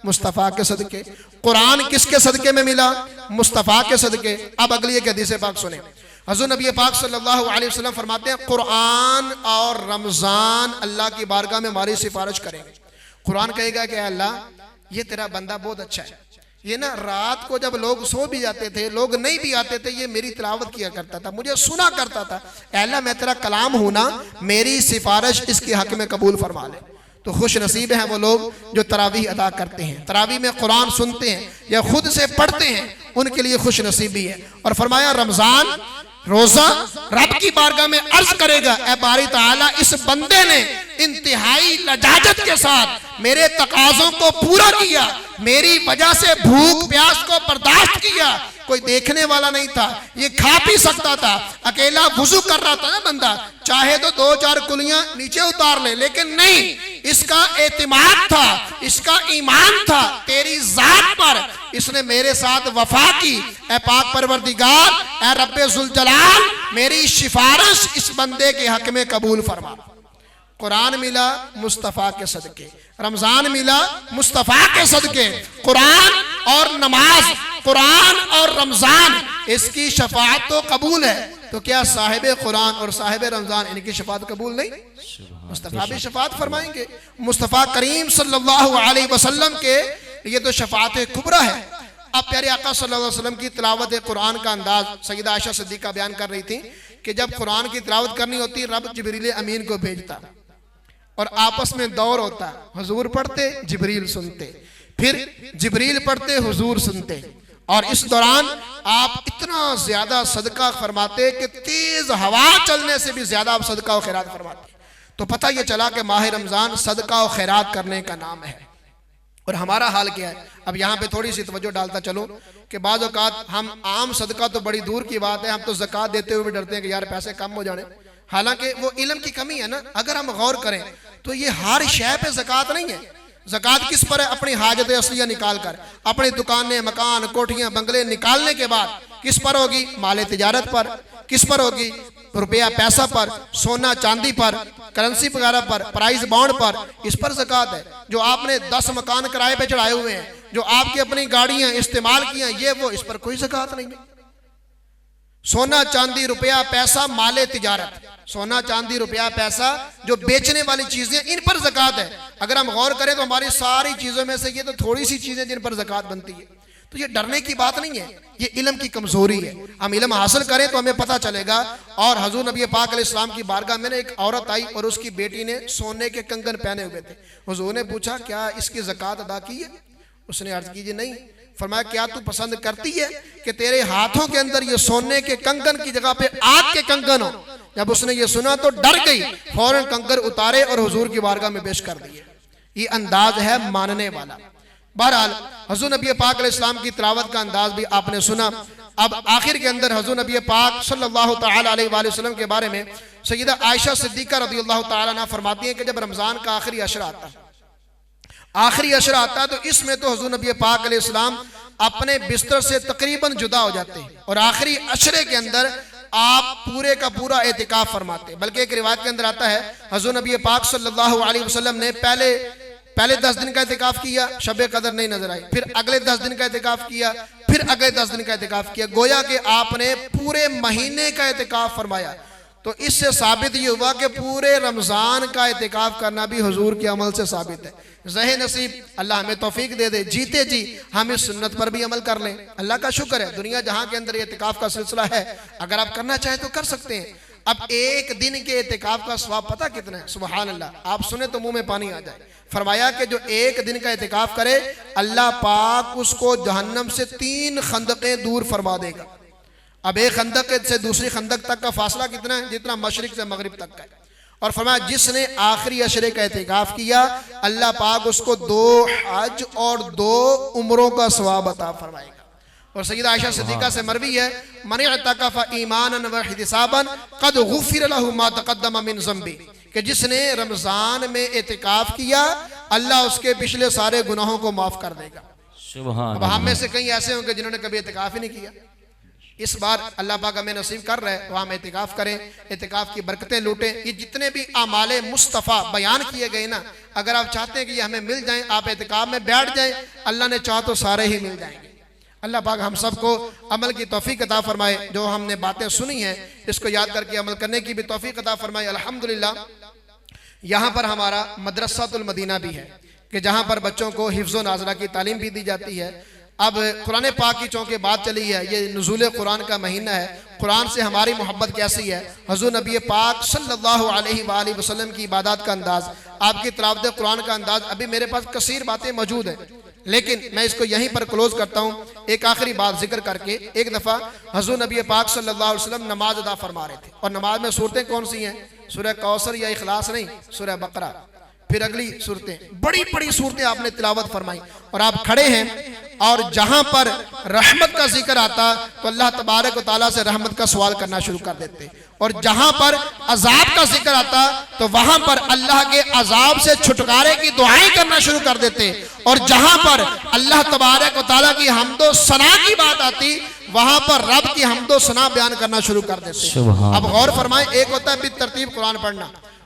मुस्तफ़ा के सदके। कुरान किसके सदके में मिला? मुस्तफ़ा के सदके। अब अगली एक हदीस पाक सुने। हुज़ूर नबी पाक सल्लल्लाहु अलैहि वसल्लम फरमाते हैं कुरान और रमजान अल्लाह की बारगाह में हमारी सिफारिश करेंगे। कुरान कहेगा कि अल्लाह ये तेरा बंदा बहुत अच्छा है, ये ना रात को जब लोग सो भी जाते थे, लोग नहीं भी आते थे, ये मेरी तिलावत किया करता था, मुझे सुना करता था। अल्लाह मैं तेरा कलाम हूं ना, मेरी सिफारिश इसके हक में कबूल फरमा ले। तो खुश नसीब हैं वो लोग जो तरावीह अदा करते हैं, तरावीह में कुरान सुनते हैं या खुद से पढ़ते हैं, उनके लिए खुश नसीबी है। और फरमाया रमजान रोजा रब की बारगाह में अर्ज करेगा ए बारी ताला इस बंदे ने इंतहाई लजाजत के साथ मेरे तकाजों को पूरा किया, मेरी वजह से भूख प्यास को बर्दाश्त किया। कोई देखने वाला नहीं था, ये खा पी सकता था, अकेला वुजू कर रहा था ना बंदा, चाहे तो 2-4 कुलियां नीचे उतार ले, लेकिन नहीं, इसका एतिमाद था, इसका ईमान था तेरी जात पर, इसने मेरे साथ वफा की। ए पाक परवरदिगार, ए रब्बे जुल जलाल, मेरी सिफारिश इस बंदे के हक में कबूल फरमा। कुरान मिला मुस्तफ़ा के सदके, रमजान मिला मुस्तफ़ा के सदके। कुरान और नमाज, कुरान और रमजान, इसकी शफाअत तो कबूल है। तो क्या साहिब कुरान और साहिब रमजान इनकी शफात कबूल नहीं? मुस्तफ़ा भी शफात फरमाएंगे। मुस्तफ़ा करीम सल्लल्लाहु अलैहि वसल्लम के ये तो शफात कुबरा है। अब प्यारे आका सल्लल्लाहु अलैहि वसल्लम की तिलावत कुरान का अंदाज सैयदा आयशा सिद्दीक़ा बयान कर रही थी कि जब कुरान की तिलावत करनी होती रब जिब्रील अमीन को भेजता और आपस में दौर होता, हुजूर पढ़ते जिब्रील सुनते, फिर जिब्रील पढ़ते हुजूर सुनते, और इस दौरान आप इतना ज्यादा सदका फरमाते कि तेज हवा चलने से भी ज्यादा आप सदका और खैरात फरमाते। तो पता ये चला कि माह रमजान सदका और खैरात करने का नाम है। और हमारा हाल क्या है? अब यहाँ पे थोड़ी सी तवज्जो डालता चलो कि बाज़ औक़ात हम आम सदका तो बड़ी दूर की बात है, हम तो ज़कात देते हुए भी डरते हैं कि यार पैसे कम हो जाने। हालांकि वो इल्म की कमी है ना। अगर हम गौर करें तो ये हर शय पे ज़कात नहीं है। ज़कात किस पर है? अपनी हाजत असलिया निकाल कर, अपनी दुकानें, मकान, कोठियां, बंगले निकालने के बाद किस पर होगी? माले तिजारत पर। किस पर होगी? रुपया पैसा पर, सोना चांदी पर, करेंसी वगैरह पर, प्राइस बॉन्ड पर, इस पर ज़कात है। जो आपने 10 मकान किराए पे चढ़ाए हुए हैं, जो आपकी अपनी गाड़ियां इस्तेमाल की हैं, ये वो, इस पर कोई ज़कात नहीं है। सोना चांदी रुपया पैसा माले तिजारत, सोना चांदी रुपया पैसा जो बेचने वाली चीजें, इन पर ज़कात है। अगर हम गौर करें तो हमारी सारी चीजों में से ये तो थोड़ी सी चीजें जिन पर ज़कात बनती है। तो ये डरने की बात नहीं है, ये इल्म की कमजोरी है। हम इल्म हासिल करें तो हमें पता चलेगा। और हजूर नबी पाक अलैहिस्सलाम की बारगाह में एक औरत आई और उसकी बेटी ने सोने के कंगन पहने हुए थे। हुजूर ने पूछा क्या इसकी ज़कात अदा की है? उसने अर्ज की जी नहीं। फरमाया क्या तू पसंद करती है कि तेरे हाथों के अंदर ये सोने के कंगन की जगह पे आग के कंगन हो? जब उसने ये सुना तो डर गई, फौरन कंगन उतारे और हुजूर की बारगाह में पेश कर दिए। ये अंदाज है मानने वाला। बहरहाल हजूर नबी पाक अलैहिस्सलाम की तिलावत का अंदाज भी आपने सुना। अब आखिर के अंदर हजूर नबी पाक सल्लल्लाहु तआला अलैहि वसल्लम के बारे में सैयदा आयशा सिद्दीक़ा रज़ियल्लाहु तआला अन्हा फरमाती हैं कि जब रमजान का आखिरी अशरा आता है, आखिरी अशरा आता है, तो इसमें तो हजूर नबी पाक अलैहिस्सलाम अपने बिस्तर से तकरीबन जुदा हो जाते हैं और आखिरी अशरे के अंदर आप पूरे का पूरा एतिकाफ फरमाते। बल्कि एक रिवायत के अंदर आता है हजूर नबी पाक सल्लल्लाहु अलैहि वसल्लम ने पहले 10 दिन का एतिकाफ किया, शब कदर नहीं नजर आई, फिर अगले 10 दिन का एतिकाफ किया, फिर अगले 10 दिन का एतिकाफ किया। गोया कि आपने पूरे महीने का एतिकाफ फरमाया। तो इससे साबित ये हुआ कि पूरे रमजान का एतिकाफ करना भी हुजूर के अमल से साबित है। ज़हे नसीब अल्लाह हमें तौफीक दे दे, जीते जी हम इस सुन्नत पर भी अमल कर लें। अल्लाह का शुक्र है दुनिया जहां के अंदर एतिकाफ का सिलसिला है, अगर आप करना चाहें तो कर सकते हैं। अब एक दिन के एतिकाफ का सवाब पता कितना है? सुभान अल्लाह, आप सुने तो मुंह में पानी आ जाए। फरमाया कि जो एक दिन का एतिकाफ करे अल्लाह पाक उसको जहन्नम से 3 खंदकें दूर फरमा देगा। अब एक खंदक से दूसरी खंदक तक का फासला कितना है? जितना मशरिक से मगरिब तक का है। और फरमाया जिसने आखिरी अशरे का एतिकाफ किया अल्लाह पाक उसको 2 हज और 2 उम्रों का सवाब अता फरमाएगा। और सैयदा आयशा सिद्दीक़ा से मरवी है मन इअतकफ़ ईमानन व इहतिसाबन क़द गुफ़िर लहु मा तक़द्दम मिन ज़ंबी, कि जिसने रमजान में एतिकाफ किया अल्लाह उसके पिछले सारे गुनाहों को माफ कर देगा। सुभान। अब हम में से कई ऐसे होंगे जिन्होंने कभी एतिकाफ ही नहीं किया। इस बार अल्लाह पाक हमें नसीब कर रहे हैं तो हम एतिकाफ करें, एतिकाफ की बरकतें लूटें। ये जितने भी आमाले मुस्तफ़ा बयान किए गए ना, अगर आप चाहते हैं कि ये हमें मिल जाएं, आप एतिकाफ में बैठ जाएं, अल्लाह ने चाहा तो सारे ही मिल जाएंगे। अल्लाह पाक हम सबको अमल की तौफीक अता फरमाए। जो हमने बातें सुनी हैं इसको याद करके अमल करने की भी तौफीक अता फरमाए। अल्हम्दुलिल्लाह यहाँ पर हमारा मदरसातुल मदीना भी है कि जहाँ पर बच्चों को हिफ्ज़ व नाज़रा की तालीम भी दी जाती है। अब कुरान पाक की चौंके बात चली है, ये नुज़ूल कुरान का महीना है। कुरान से हमारी मोहब्बत कैसी है? हुज़ूर नबी पाक सल्लल्लाहु अलैहि वसल्लम की इबादत का अंदाज़, आपकी तिलावत कुरान का अंदाज़। अभी मेरे पास कसीर बातें मौजूद हैं लेकिन मैं इसको यहीं पर क्लोज करता हूँ एक आखिरी बात जिक्र करके। एक दफ़ा हुज़ूर नबी पाक सल्लल्लाहु अलैहि वसल्लम नमाज अदा फरमा रहे थे और नमाज में सूरतें कौन सी हैं? सूरह कौसर या इखलास नहीं, सूरह बकरा, फिर अगली सूरतें, बड़ी बड़ी सूरतें आपने तिलावत फरमाई। और आप खड़े हैं और जहां पर रहमत का जिक्र आता तो अल्लाह तबारक व तआला से रहमत का सवाल करना शुरू कर देते, और जहां पर अजाब का जिक्र आता तो वहां पर अल्लाह के अजाब से छुटकारे की दुआएं करना शुरू कर देते, और जहां पर अल्लाह तबारक व तआला की हम्दो सना की बात आती वहां पर रब की हम्दो सना बयान करना शुरू कर देते। अब गौर फरमाएं, एक होता है बितरतीब कुरान पढ़ना